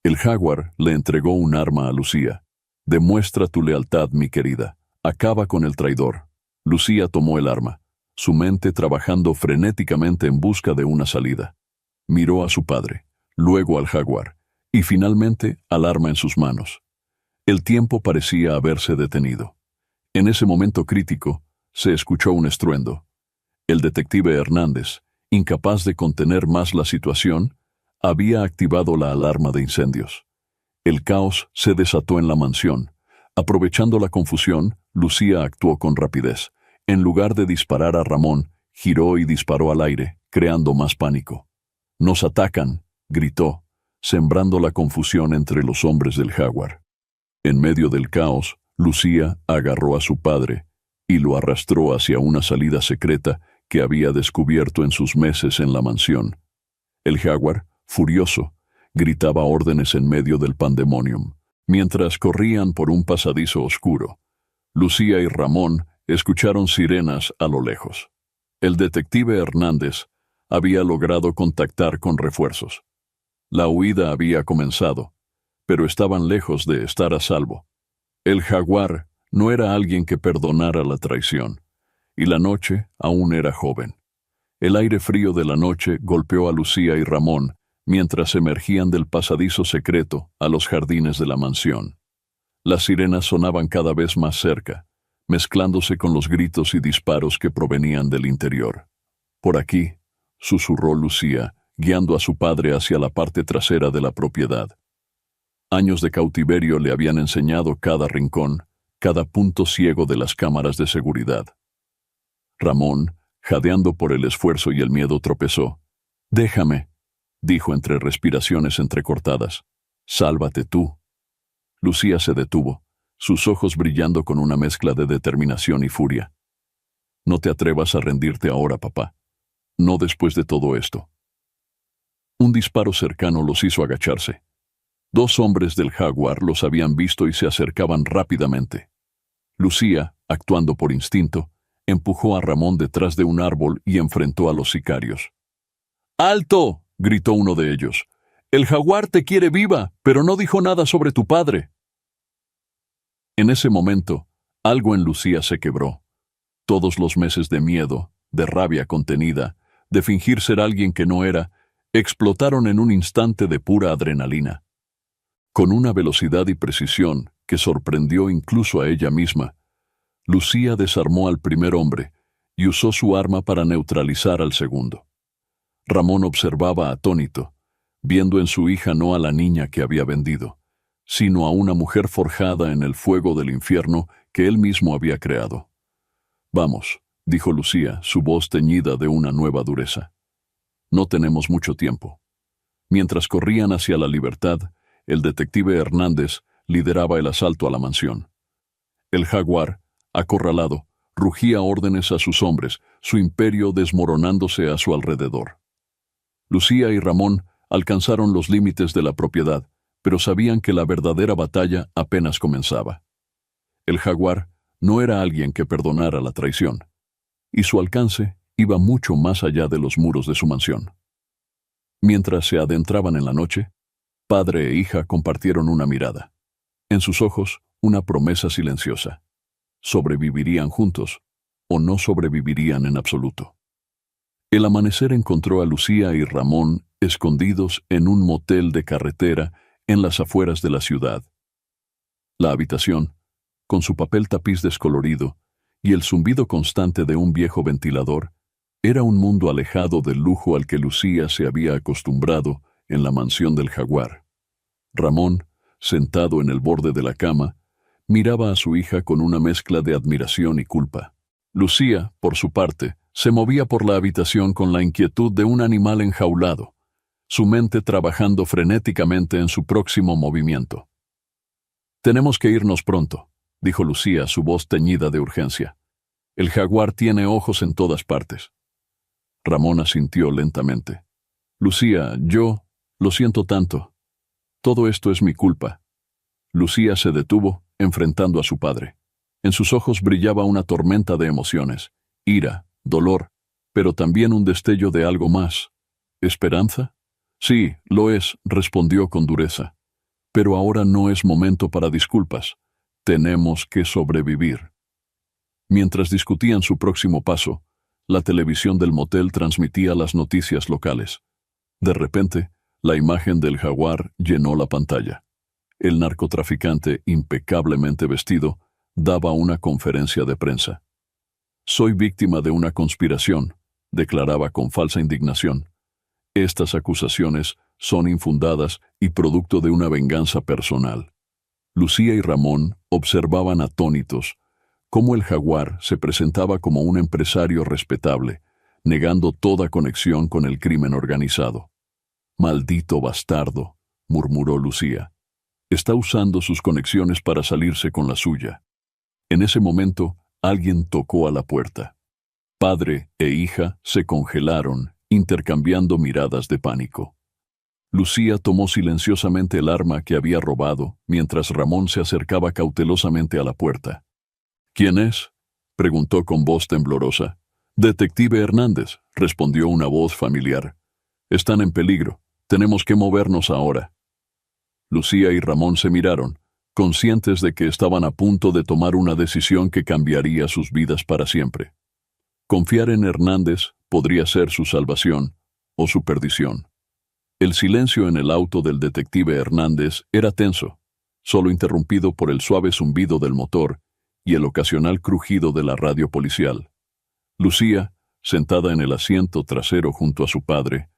El Jaguar le entregó un arma a Lucía. «Demuestra tu lealtad, mi querida. Acaba con el traidor». Lucía tomó el arma, su mente trabajando frenéticamente en busca de una salida. Miró a su padre, luego al Jaguar, y finalmente al arma en sus manos. El tiempo parecía haberse detenido. En ese momento crítico, se escuchó un estruendo. El detective Hernández, incapaz de contener más la situación, había activado la alarma de incendios. El caos se desató en la mansión. Aprovechando la confusión, Lucía actuó con rapidez. En lugar de disparar a Ramón, giró y disparó al aire, creando más pánico. «¡Nos atacan!», gritó, sembrando la confusión entre los hombres del Jaguar. En medio del caos, Lucía agarró a su padre y lo arrastró hacia una salida secreta que había descubierto en sus meses en la mansión. El Jaguar, furioso, gritaba órdenes en medio del pandemonium, mientras corrían por un pasadizo oscuro. Lucía y Ramón escucharon sirenas a lo lejos. El detective Hernández había logrado contactar con refuerzos. La huida había comenzado, pero estaban lejos de estar a salvo. El jaguar no era alguien que perdonara la traición, y la noche aún era joven. El aire frío de la noche golpeó a Lucía y Ramón mientras emergían del pasadizo secreto a los jardines de la mansión. Las sirenas sonaban cada vez más cerca, mezclándose con los gritos y disparos que provenían del interior. «Por aquí», susurró Lucía, guiando a su padre hacia la parte trasera de la propiedad. Años de cautiverio le habían enseñado cada rincón, cada punto ciego de las cámaras de seguridad. Ramón, jadeando por el esfuerzo y el miedo, tropezó. «Déjame», dijo entre respiraciones entrecortadas. «Sálvate tú». Lucía se detuvo, sus ojos brillando con una mezcla de determinación y furia. «No te atrevas a rendirte ahora, papá. No después de todo esto». Un disparo cercano los hizo agacharse. 2 hombres del jaguar los habían visto y se acercaban rápidamente. Lucía, actuando por instinto, empujó a Ramón detrás de un árbol y enfrentó a los sicarios. «¡Alto!», gritó uno de ellos. «El jaguar te quiere viva, pero no dijo nada sobre tu padre». En ese momento, algo en Lucía se quebró. Todos los meses de miedo, de rabia contenida, de fingir ser alguien que no era, explotaron en un instante de pura adrenalina. Con una velocidad y precisión que sorprendió incluso a ella misma, Lucía desarmó al primer hombre y usó su arma para neutralizar al segundo. Ramón observaba atónito, viendo en su hija no a la niña que había vendido, sino a una mujer forjada en el fuego del infierno que él mismo había creado. «Vamos», dijo Lucía, su voz teñida de una nueva dureza. «No tenemos mucho tiempo». Mientras corrían hacia la libertad, el detective Hernández lideraba el asalto a la mansión. El jaguar, acorralado, rugía órdenes a sus hombres, su imperio desmoronándose a su alrededor. Lucía y Ramón alcanzaron los límites de la propiedad, pero sabían que la verdadera batalla apenas comenzaba. El jaguar no era alguien que perdonara la traición, y su alcance iba mucho más allá de los muros de su mansión. Mientras se adentraban en la noche, padre e hija compartieron una mirada. En sus ojos, una promesa silenciosa. ¿Sobrevivirían juntos o no sobrevivirían en absoluto? El amanecer encontró a Lucía y Ramón escondidos en un motel de carretera en las afueras de la ciudad. La habitación, con su papel tapiz descolorido y el zumbido constante de un viejo ventilador, era un mundo alejado del lujo al que Lucía se había acostumbrado en la mansión del jaguar. Ramón, sentado en el borde de la cama, miraba a su hija con una mezcla de admiración y culpa. Lucía, por su parte, se movía por la habitación con la inquietud de un animal enjaulado, su mente trabajando frenéticamente en su próximo movimiento. «Tenemos que irnos pronto», dijo Lucía, su voz teñida de urgencia. «El jaguar tiene ojos en todas partes». Ramón asintió lentamente. «Lucía, lo siento tanto. Todo esto es mi culpa». Lucía se detuvo, enfrentando a su padre. En sus ojos brillaba una tormenta de emociones, ira, dolor, pero también un destello de algo más. ¿Esperanza? «Sí, lo es», respondió con dureza. «Pero ahora no es momento para disculpas. Tenemos que sobrevivir». Mientras discutían su próximo paso, la televisión del motel transmitía las noticias locales. De repente, la imagen del jaguar llenó la pantalla. El narcotraficante, impecablemente vestido, daba una conferencia de prensa. «Soy víctima de una conspiración», declaraba con falsa indignación. «Estas acusaciones son infundadas y producto de una venganza personal». Lucía y Ramón observaban atónitos cómo el jaguar se presentaba como un empresario respetable, negando toda conexión con el crimen organizado. «Maldito bastardo», murmuró Lucía. «Está usando sus conexiones para salirse con la suya». En ese momento, alguien tocó a la puerta. Padre e hija se congelaron, intercambiando miradas de pánico. Lucía tomó silenciosamente el arma que había robado, mientras Ramón se acercaba cautelosamente a la puerta. «¿Quién es?», preguntó con voz temblorosa. Detective Hernández, respondió una voz familiar. Están en peligro. Tenemos que movernos ahora. Lucía y Ramón se miraron, conscientes de que estaban a punto de tomar una decisión que cambiaría sus vidas para siempre. Confiar en Hernández podría ser su salvación o su perdición. El silencio en el auto del detective Hernández era tenso, solo interrumpido por el suave zumbido del motor y el ocasional crujido de la radio policial. Lucía, sentada en el asiento trasero junto a su padre,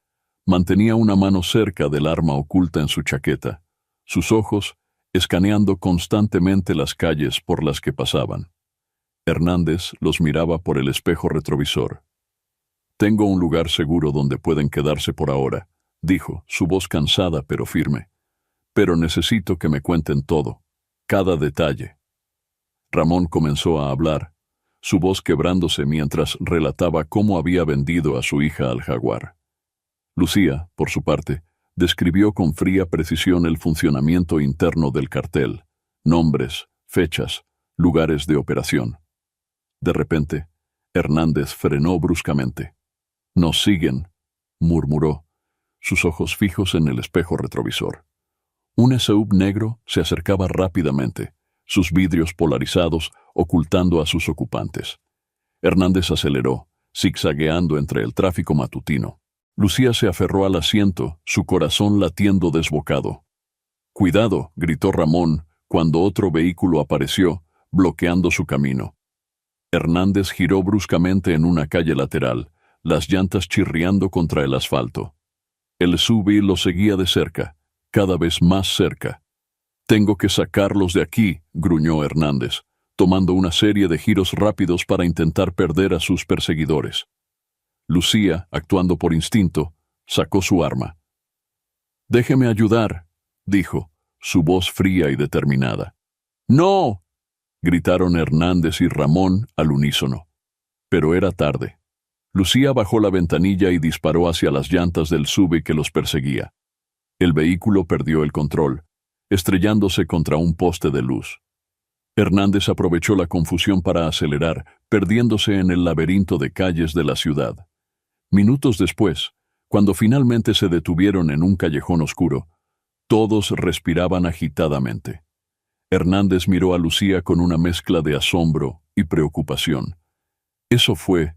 mantenía una mano cerca del arma oculta en su chaqueta, sus ojos escaneando constantemente las calles por las que pasaban. Hernández los miraba por el espejo retrovisor. «Tengo un lugar seguro donde pueden quedarse por ahora», dijo, su voz cansada pero firme. «Pero necesito que me cuenten todo, cada detalle». Ramón comenzó a hablar, su voz quebrándose mientras relataba cómo había vendido a su hija al jaguar. Lucía, por su parte, describió con fría precisión el funcionamiento interno del cartel, nombres, fechas, lugares de operación. De repente, Hernández frenó bruscamente. «Nos siguen», murmuró, sus ojos fijos en el espejo retrovisor. Un SUV negro se acercaba rápidamente, sus vidrios polarizados ocultando a sus ocupantes. Hernández aceleró, zigzagueando entre el tráfico matutino. Lucía se aferró al asiento, su corazón latiendo desbocado. «¡Cuidado!», gritó Ramón, cuando otro vehículo apareció, bloqueando su camino. Hernández giró bruscamente en una calle lateral, las llantas chirriando contra el asfalto. El SUV lo seguía de cerca, cada vez más cerca. «Tengo que sacarlos de aquí», gruñó Hernández, tomando una serie de giros rápidos para intentar perder a sus perseguidores. Lucía, actuando por instinto, sacó su arma. «Déjeme ayudar», dijo, su voz fría y determinada. «¡No!», gritaron Hernández y Ramón al unísono. Pero era tarde. Lucía bajó la ventanilla y disparó hacia las llantas del SUV que los perseguía. El vehículo perdió el control, estrellándose contra un poste de luz. Hernández aprovechó la confusión para acelerar, perdiéndose en el laberinto de calles de la ciudad. Minutos después, cuando finalmente se detuvieron en un callejón oscuro, todos respiraban agitadamente. Hernández miró a Lucía con una mezcla de asombro y preocupación. «Eso fue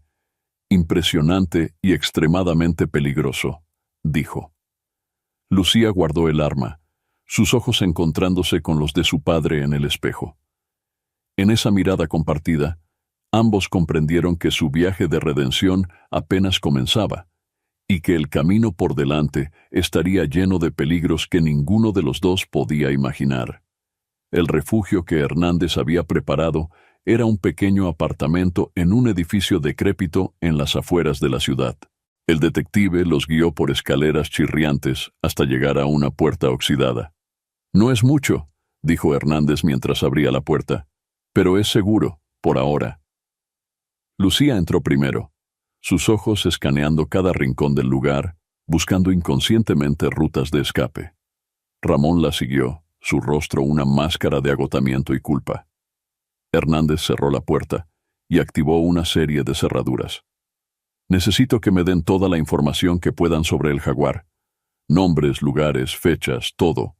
impresionante y extremadamente peligroso», dijo. Lucía guardó el arma, sus ojos encontrándose con los de su padre en el espejo. En esa mirada compartida, ambos comprendieron que su viaje de redención apenas comenzaba, y que el camino por delante estaría lleno de peligros que ninguno de los dos podía imaginar. El refugio que Hernández había preparado era un pequeño apartamento en un edificio decrépito en las afueras de la ciudad. El detective los guió por escaleras chirriantes hasta llegar a una puerta oxidada. «No es mucho», dijo Hernández mientras abría la puerta, «pero es seguro, por ahora». Lucía entró primero, sus ojos escaneando cada rincón del lugar, buscando inconscientemente rutas de escape. Ramón la siguió, su rostro una máscara de agotamiento y culpa. Hernández cerró la puerta y activó una serie de cerraduras. «Necesito que me den toda la información que puedan sobre el jaguar. Nombres, lugares, fechas, todo».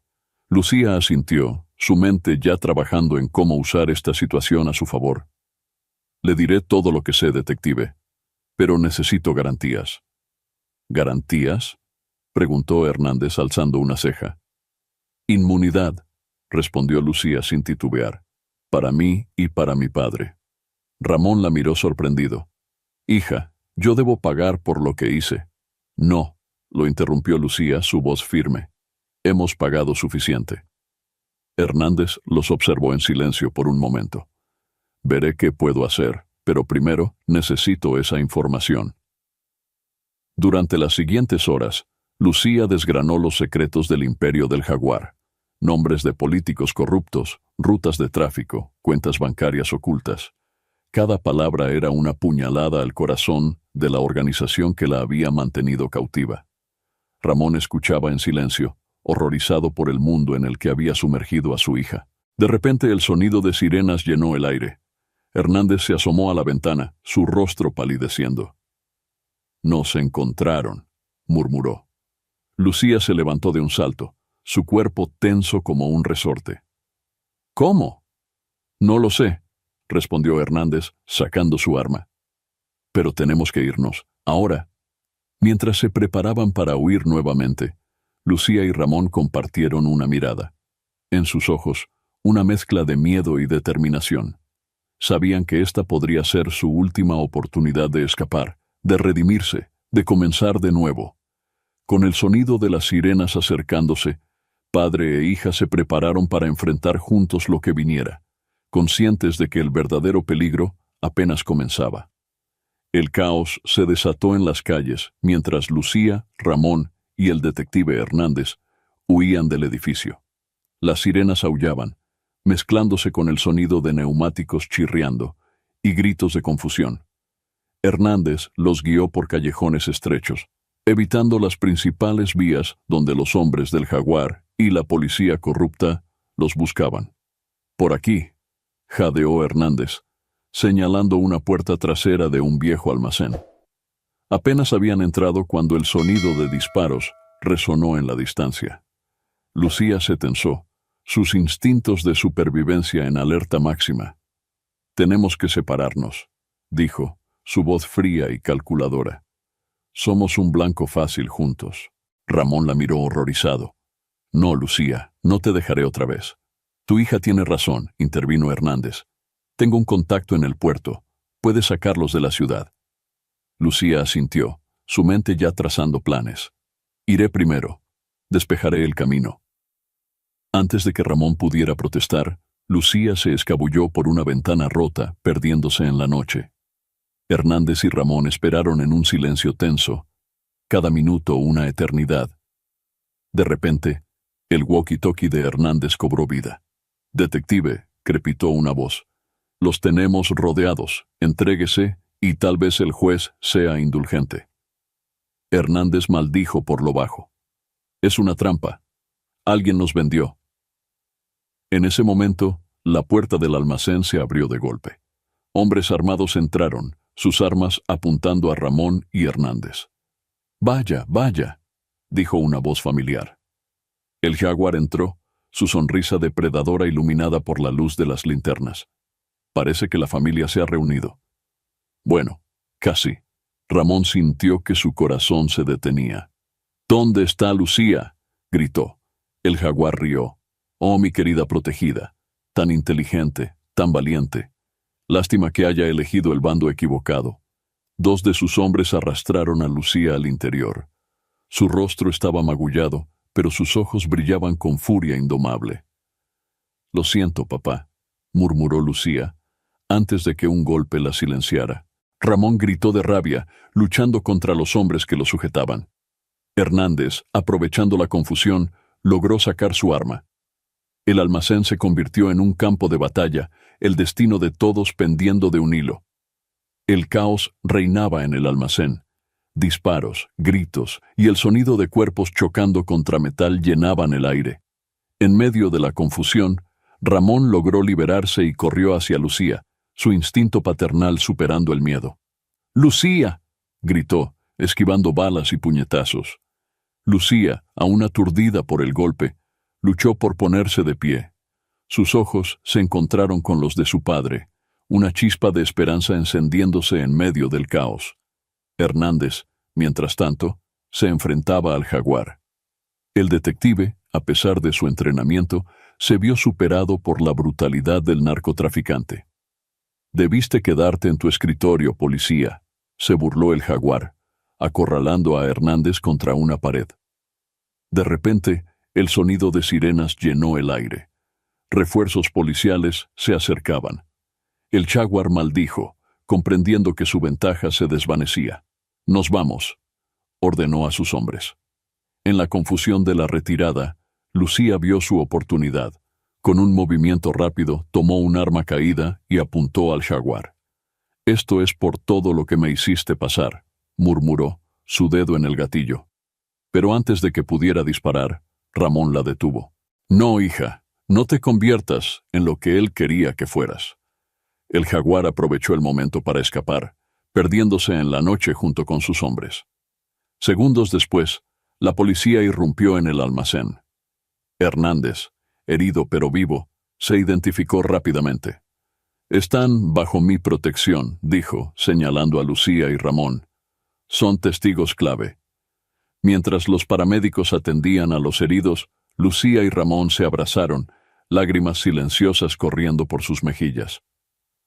Lucía asintió, su mente ya trabajando en cómo usar esta situación a su favor. «Le diré todo lo que sé, detective, pero necesito garantías». «¿Garantías?», preguntó Hernández alzando una ceja. «Inmunidad», respondió Lucía sin titubear, «para mí y para mi padre». Ramón la miró sorprendido. «Hija, yo debo pagar por lo que hice». «No», lo interrumpió Lucía, su voz firme. «Hemos pagado suficiente». Hernández los observó en silencio por un momento. «Veré qué puedo hacer, pero primero necesito esa información». Durante las siguientes horas, Lucía desgranó los secretos del imperio del jaguar. Nombres de políticos corruptos, rutas de tráfico, cuentas bancarias ocultas. Cada palabra era una puñalada al corazón de la organización que la había mantenido cautiva. Ramón escuchaba en silencio, horrorizado por el mundo en el que había sumergido a su hija. De repente el sonido de sirenas llenó el aire. Hernández se asomó a la ventana, su rostro palideciendo. «Nos encontraron», murmuró. Lucía se levantó de un salto, su cuerpo tenso como un resorte. «¿Cómo?» «No lo sé», respondió Hernández, sacando su arma. «Pero tenemos que irnos, ahora». Mientras se preparaban para huir nuevamente, Lucía y Ramón compartieron una mirada. En sus ojos, una mezcla de miedo y determinación. Sabían que esta podría ser su última oportunidad de escapar, de redimirse, de comenzar de nuevo. Con el sonido de las sirenas acercándose, padre e hija se prepararon para enfrentar juntos lo que viniera, conscientes de que el verdadero peligro apenas comenzaba. El caos se desató en las calles mientras Lucía, Ramón y el detective Hernández huían del edificio. Las sirenas aullaban, mezclándose con el sonido de neumáticos chirriando y gritos de confusión. Hernández los guió por callejones estrechos, evitando las principales vías donde los hombres del Jaguar y la policía corrupta los buscaban. «Por aquí», jadeó Hernández, señalando una puerta trasera de un viejo almacén. Apenas habían entrado cuando el sonido de disparos resonó en la distancia. Lucía se tensó, sus instintos de supervivencia en alerta máxima. «Tenemos que separarnos», dijo, su voz fría y calculadora. «Somos un blanco fácil juntos». Ramón la miró horrorizado. «No, Lucía, no te dejaré otra vez». «Tu hija tiene razón», intervino Hernández. «Tengo un contacto en el puerto. Puedes sacarlos de la ciudad». Lucía asintió, su mente ya trazando planes. «Iré primero. Despejaré el camino». Antes de que Ramón pudiera protestar, Lucía se escabulló por una ventana rota, perdiéndose en la noche. Hernández y Ramón esperaron en un silencio tenso, cada minuto una eternidad. De repente, el walkie-talkie de Hernández cobró vida. «Detective», crepitó una voz. «Los tenemos rodeados, entréguese y tal vez el juez sea indulgente». Hernández maldijo por lo bajo. «Es una trampa. Alguien nos vendió». En ese momento, la puerta del almacén se abrió de golpe. Hombres armados entraron, sus armas apuntando a Ramón y Hernández. «Vaya, vaya», dijo una voz familiar. El Jaguar entró, su sonrisa depredadora iluminada por la luz de las linternas. «Parece que la familia se ha reunido». «Bueno, casi». Ramón sintió que su corazón se detenía. «¿Dónde está Lucía?», gritó. El Jaguar rió. «Oh, mi querida protegida, tan inteligente, tan valiente. Lástima que haya elegido el bando equivocado». Dos de sus hombres arrastraron a Lucía al interior. Su rostro estaba magullado, pero sus ojos brillaban con furia indomable. «Lo siento, papá», murmuró Lucía, antes de que un golpe la silenciara. Ramón gritó de rabia, luchando contra los hombres que lo sujetaban. Hernández, aprovechando la confusión, logró sacar su arma. El almacén se convirtió en un campo de batalla, el destino de todos pendiendo de un hilo. El caos reinaba en el almacén. Disparos, gritos y el sonido de cuerpos chocando contra metal llenaban el aire. En medio de la confusión, Ramón logró liberarse y corrió hacia Lucía, su instinto paternal superando el miedo. «¡Lucía!», gritó, esquivando balas y puñetazos. Lucía, aún aturdida por el golpe, luchó por ponerse de pie. Sus ojos se encontraron con los de su padre, una chispa de esperanza encendiéndose en medio del caos. Hernández, mientras tanto, se enfrentaba al Jaguar. El detective, a pesar de su entrenamiento, se vio superado por la brutalidad del narcotraficante. «Debiste quedarte en tu escritorio, policía», se burló el Jaguar, acorralando a Hernández contra una pared. De repente, el sonido de sirenas llenó el aire. Refuerzos policiales se acercaban. El Jaguar maldijo, comprendiendo que su ventaja se desvanecía. «Nos vamos», ordenó a sus hombres. En la confusión de la retirada, Lucía vio su oportunidad. Con un movimiento rápido, tomó un arma caída y apuntó al Jaguar. «Esto es por todo lo que me hiciste pasar», murmuró, su dedo en el gatillo. Pero antes de que pudiera disparar, Ramón la detuvo. «No, hija, no te conviertas en lo que él quería que fueras. El jaguar aprovechó el momento para escapar, perdiéndose en la noche junto con sus hombres. Segundos después, la policía irrumpió en el almacén. Hernández, herido pero vivo, se identificó rápidamente. «Están bajo mi protección», dijo, señalando a Lucía y Ramón. «Son testigos clave». Mientras los paramédicos atendían a los heridos, Lucía y Ramón se abrazaron, lágrimas silenciosas corriendo por sus mejillas.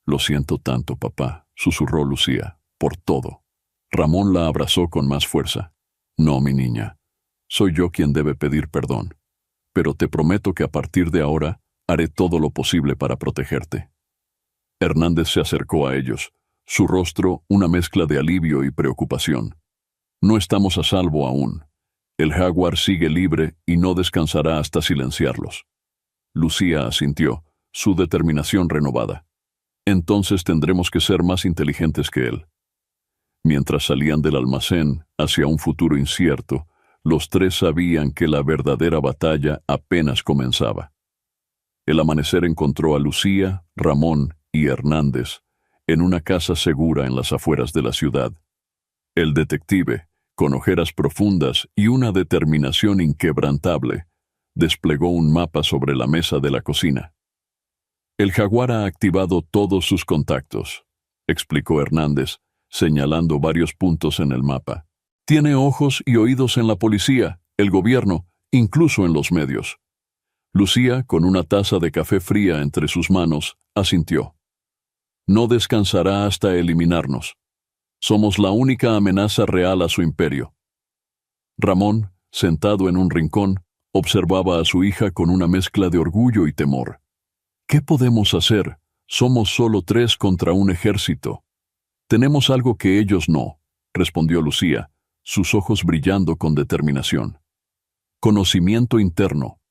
«Lo siento tanto, papá», susurró Lucía, «por todo». Ramón la abrazó con más fuerza. «No, mi niña, soy yo quien debe pedir perdón, pero te prometo que a partir de ahora haré todo lo posible para protegerte». Hernández se acercó a ellos, su rostro una mezcla de alivio y preocupación. «No estamos a salvo aún. El jaguar sigue libre y no descansará hasta silenciarlos». Lucía asintió, su determinación renovada. «Entonces tendremos que ser más inteligentes que él». Mientras salían del almacén hacia un futuro incierto, los tres sabían que la verdadera batalla apenas comenzaba. El amanecer encontró a Lucía, Ramón y Hernández en una casa segura en las afueras de la ciudad. El detective, con ojeras profundas y una determinación inquebrantable, desplegó un mapa sobre la mesa de la cocina. «El jaguar ha activado todos sus contactos», explicó Hernández, señalando varios puntos en el mapa. «Tiene ojos y oídos en la policía, el gobierno, incluso en los medios». Lucía, con una taza de café fría entre sus manos, asintió. «No descansará hasta eliminarnos. Somos la única amenaza real a su imperio». Ramón, sentado en un rincón, observaba a su hija con una mezcla de orgullo y temor. «¿Qué podemos hacer? Somos solo 3 contra un ejército». «Tenemos algo que ellos no», respondió Lucía, sus ojos brillando con determinación. «Conocimiento interno.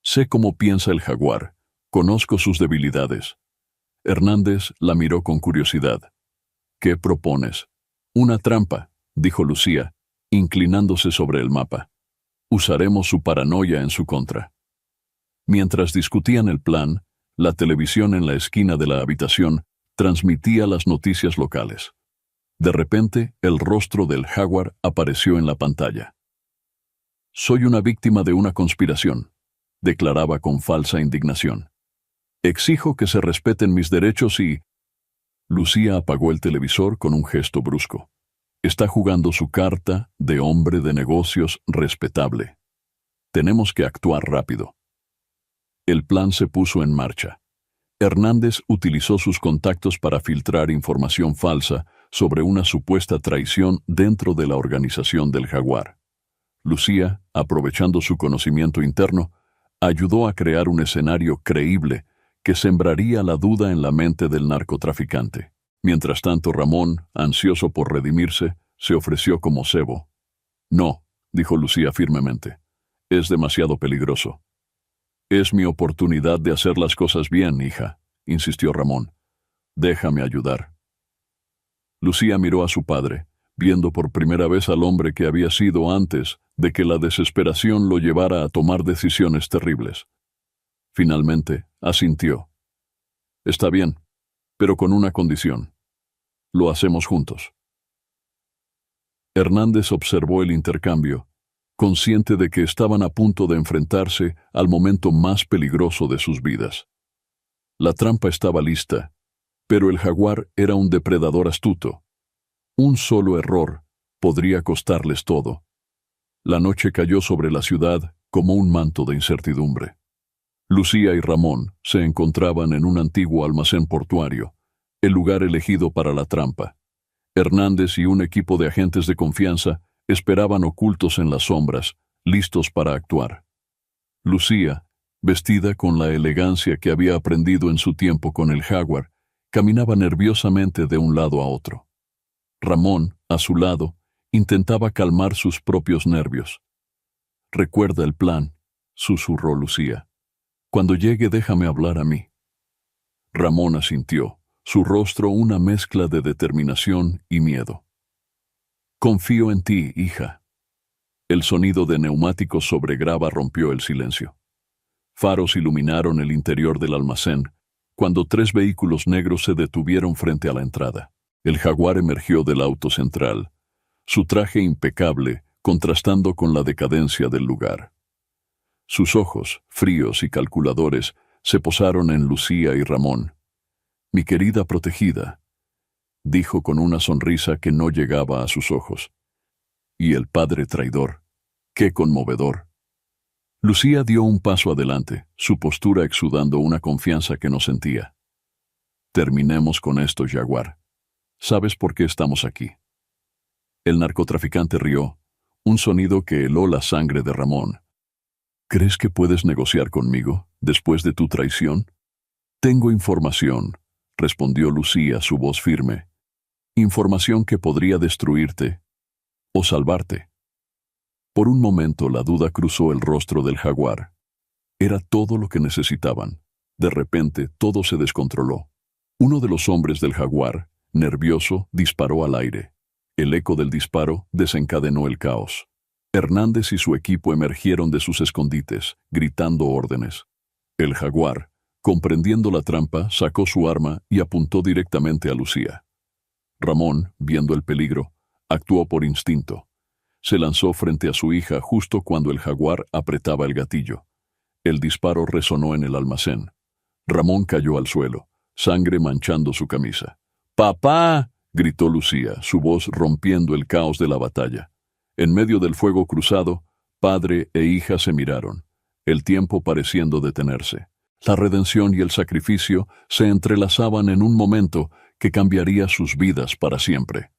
Sé cómo piensa el jaguar, conozco sus debilidades». Hernández la miró con curiosidad. «¿Qué propones?» «Una trampa», dijo Lucía, inclinándose sobre el mapa. «Usaremos su paranoia en su contra». Mientras discutían el plan, la televisión en la esquina de la habitación transmitía las noticias locales. De repente, el rostro del jaguar apareció en la pantalla. «Soy una víctima de una conspiración», declaraba con falsa indignación. «Exijo que se respeten mis derechos y...». Lucía apagó el televisor con un gesto brusco. «Está jugando su carta de hombre de negocios respetable. Tenemos que actuar rápido». El plan se puso en marcha. Hernández utilizó sus contactos para filtrar información falsa sobre una supuesta traición dentro de la organización del jaguar. Lucía, aprovechando su conocimiento interno, ayudó a crear un escenario creíble que sembraría la duda en la mente del narcotraficante. Mientras tanto, Ramón, ansioso por redimirse, se ofreció como cebo. «No», dijo Lucía firmemente, «es demasiado peligroso». «Es mi oportunidad de hacer las cosas bien, hija», insistió Ramón. «Déjame ayudar». Lucía miró a su padre, viendo por primera vez al hombre que había sido antes de que la desesperación lo llevara a tomar decisiones terribles. Finalmente, asintió. «Está bien, pero con una condición. Lo hacemos juntos». Hernández observó el intercambio, consciente de que estaban a punto de enfrentarse al momento más peligroso de sus vidas. La trampa estaba lista, pero el jaguar era un depredador astuto. Un solo error podría costarles todo. La noche cayó sobre la ciudad como un manto de incertidumbre. Lucía y Ramón se encontraban en un antiguo almacén portuario, el lugar elegido para la trampa. Hernández y un equipo de agentes de confianza esperaban ocultos en las sombras, listos para actuar. Lucía, vestida con la elegancia que había aprendido en su tiempo con el jaguar, caminaba nerviosamente de un lado a otro. Ramón, a su lado, intentaba calmar sus propios nervios. «Recuerda el plan», susurró Lucía. «Cuando llegue déjame hablar a mí». Ramón asintió, su rostro una mezcla de determinación y miedo. «Confío en ti, hija». El sonido de neumáticos sobre grava rompió el silencio. Faros iluminaron el interior del almacén, cuando 3 vehículos negros se detuvieron frente a la entrada. El jaguar emergió del auto central, su traje impecable contrastando con la decadencia del lugar. Sus ojos, fríos y calculadores, se posaron en Lucía y Ramón. «Mi querida protegida», dijo con una sonrisa que no llegaba a sus ojos. «Y el padre traidor. ¡Qué conmovedor!». Lucía dio un paso adelante, su postura exudando una confianza que no sentía. «Terminemos con esto, Jaguar. ¿Sabes por qué estamos aquí?». El narcotraficante rió, un sonido que heló la sangre de Ramón. «¿Crees que puedes negociar conmigo después de tu traición?». «Tengo información», respondió Lucía, su voz firme. «Información que podría destruirte o salvarte». Por un momento la duda cruzó el rostro del jaguar. Era todo lo que necesitaban. De repente todo se descontroló. Uno de los hombres del jaguar, nervioso, disparó al aire. El eco del disparo desencadenó el caos. Hernández y su equipo emergieron de sus escondites, gritando órdenes. El jaguar, comprendiendo la trampa, sacó su arma y apuntó directamente a Lucía. Ramón, viendo el peligro, actuó por instinto. Se lanzó frente a su hija justo cuando el jaguar apretaba el gatillo. El disparo resonó en el almacén. Ramón cayó al suelo, sangre manchando su camisa. «¡Papá!», gritó Lucía, su voz rompiendo el caos de la batalla. En medio del fuego cruzado, padre e hija se miraron, el tiempo pareciendo detenerse. La redención y el sacrificio se entrelazaban en un momento que cambiaría sus vidas para siempre.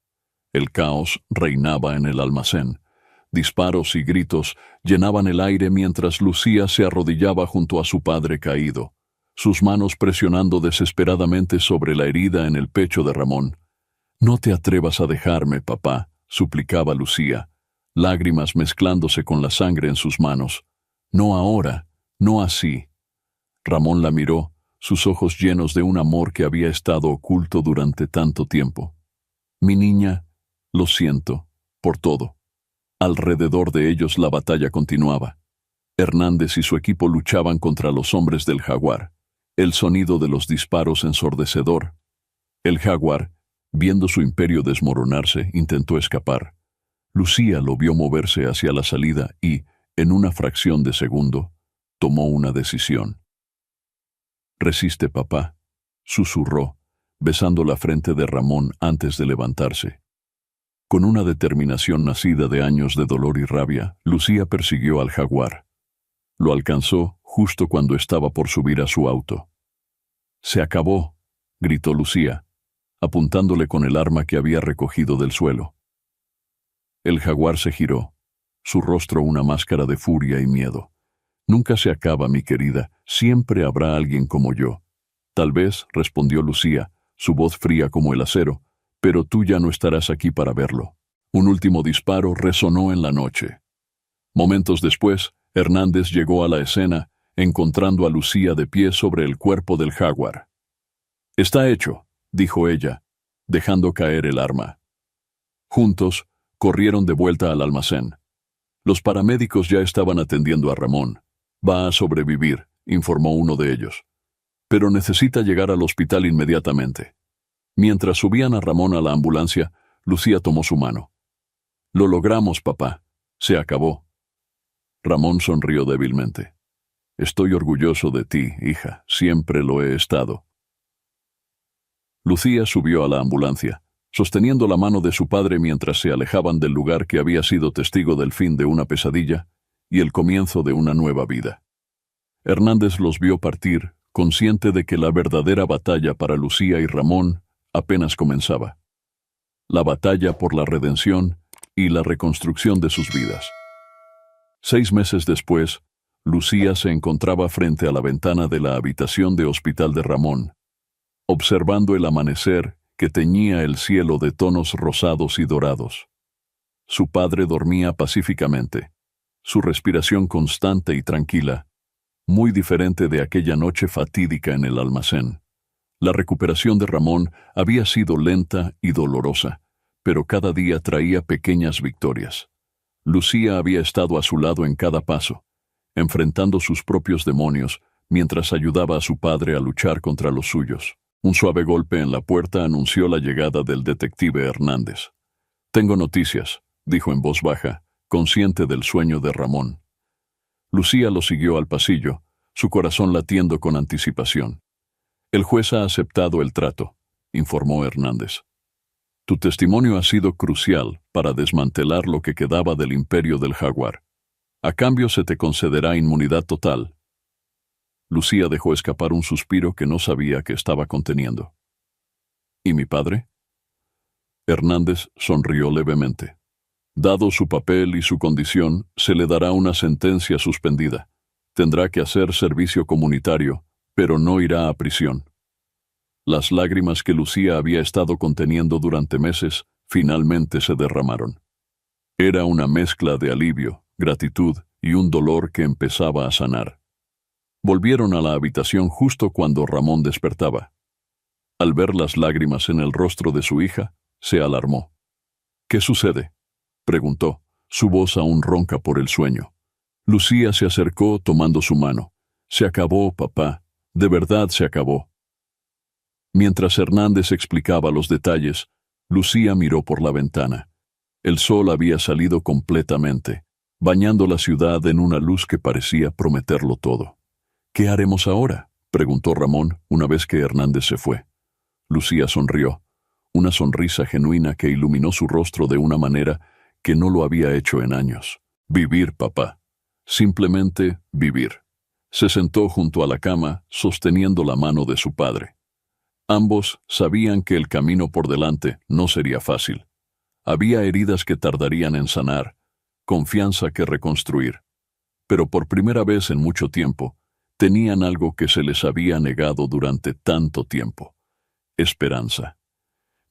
El caos reinaba en el almacén. Disparos y gritos llenaban el aire mientras Lucía se arrodillaba junto a su padre caído, sus manos presionando desesperadamente sobre la herida en el pecho de Ramón. «No te atrevas a dejarme, papá», suplicaba Lucía, lágrimas mezclándose con la sangre en sus manos. «No ahora, no así». Ramón la miró, sus ojos llenos de un amor que había estado oculto durante tanto tiempo. «Mi niña, lo siento, por todo». Alrededor de ellos la batalla continuaba. Hernández y su equipo luchaban contra los hombres del jaguar. El sonido de los disparos ensordecedor. El jaguar, viendo su imperio desmoronarse, intentó escapar. Lucía lo vio moverse hacia la salida y, en una fracción de segundo, tomó una decisión. «Resiste, papá», susurró, besando la frente de Ramón antes de levantarse. Con una determinación nacida de años de dolor y rabia, Lucía persiguió al jaguar. Lo alcanzó justo cuando estaba por subir a su auto. «Se acabó», gritó Lucía, apuntándole con el arma que había recogido del suelo. El jaguar se giró, su rostro una máscara de furia y miedo. «Nunca se acaba, mi querida, siempre habrá alguien como yo». «Tal vez», respondió Lucía, su voz fría como el acero, «pero tú ya no estarás aquí para verlo». Un último disparo resonó en la noche. Momentos después, Hernández llegó a la escena, encontrando a Lucía de pie sobre el cuerpo del jaguar. «Está hecho», dijo ella, dejando caer el arma. Juntos, corrieron de vuelta al almacén. Los paramédicos ya estaban atendiendo a Ramón. «Va a sobrevivir», informó uno de ellos. «Pero necesita llegar al hospital inmediatamente». Mientras subían a Ramón a la ambulancia, Lucía tomó su mano. «Lo logramos, papá. Se acabó». Ramón sonrió débilmente. «Estoy orgulloso de ti, hija. Siempre lo he estado». Lucía subió a la ambulancia, sosteniendo la mano de su padre mientras se alejaban del lugar que había sido testigo del fin de una pesadilla y el comienzo de una nueva vida. Hernández los vio partir, consciente de que la verdadera batalla para Lucía y Ramón apenas comenzaba. La batalla por la redención y la reconstrucción de sus vidas. 6 meses después, Lucía se encontraba frente a la ventana de la habitación de hospital de Ramón, observando el amanecer que teñía el cielo de tonos rosados y dorados. Su padre dormía pacíficamente, su respiración constante y tranquila, muy diferente de aquella noche fatídica en el almacén. La recuperación de Ramón había sido lenta y dolorosa, pero cada día traía pequeñas victorias. Lucía había estado a su lado en cada paso, enfrentando sus propios demonios, mientras ayudaba a su padre a luchar contra los suyos. Un suave golpe en la puerta anunció la llegada del detective Hernández. «Tengo noticias», dijo en voz baja, consciente del sueño de Ramón. Lucía lo siguió al pasillo, su corazón latiendo con anticipación. «El juez ha aceptado el trato», informó Hernández. «Tu testimonio ha sido crucial para desmantelar lo que quedaba del imperio del Jaguar. A cambio se te concederá inmunidad total». Lucía dejó escapar un suspiro que no sabía que estaba conteniendo. «¿Y mi padre?». Hernández sonrió levemente. «Dado su papel y su condición, se le dará una sentencia suspendida. Tendrá que hacer servicio comunitario, pero no irá a prisión». Las lágrimas que Lucía había estado conteniendo durante meses finalmente se derramaron. Era una mezcla de alivio, gratitud y un dolor que empezaba a sanar. Volvieron a la habitación justo cuando Ramón despertaba. Al ver las lágrimas en el rostro de su hija, se alarmó. «¿Qué sucede?», preguntó, su voz aún ronca por el sueño. Lucía se acercó tomando su mano. «Se acabó, papá. De verdad se acabó». Mientras Hernández explicaba los detalles, Lucía miró por la ventana. El sol había salido completamente, bañando la ciudad en una luz que parecía prometerlo todo. «¿Qué haremos ahora?», preguntó Ramón una vez que Hernández se fue. Lucía sonrió, una sonrisa genuina que iluminó su rostro de una manera que no lo había hecho en años. «Vivir, papá. Simplemente vivir». Se sentó junto a la cama, sosteniendo la mano de su padre. Ambos sabían que el camino por delante no sería fácil. Había heridas que tardarían en sanar, confianza que reconstruir. Pero por primera vez en mucho tiempo, tenían algo que se les había negado durante tanto tiempo: esperanza.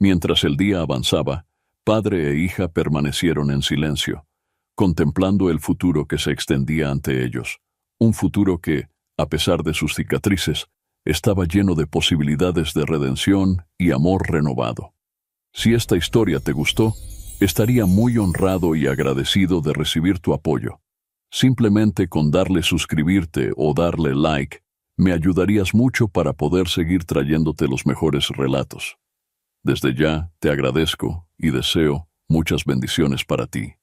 Mientras el día avanzaba, padre e hija permanecieron en silencio, contemplando el futuro que se extendía ante ellos. Un futuro que, a pesar de sus cicatrices, estaba lleno de posibilidades de redención y amor renovado. Si esta historia te gustó, estaría muy honrado y agradecido de recibir tu apoyo. Simplemente con darle suscribirte o darle like, me ayudarías mucho para poder seguir trayéndote los mejores relatos. Desde ya te agradezco y deseo muchas bendiciones para ti.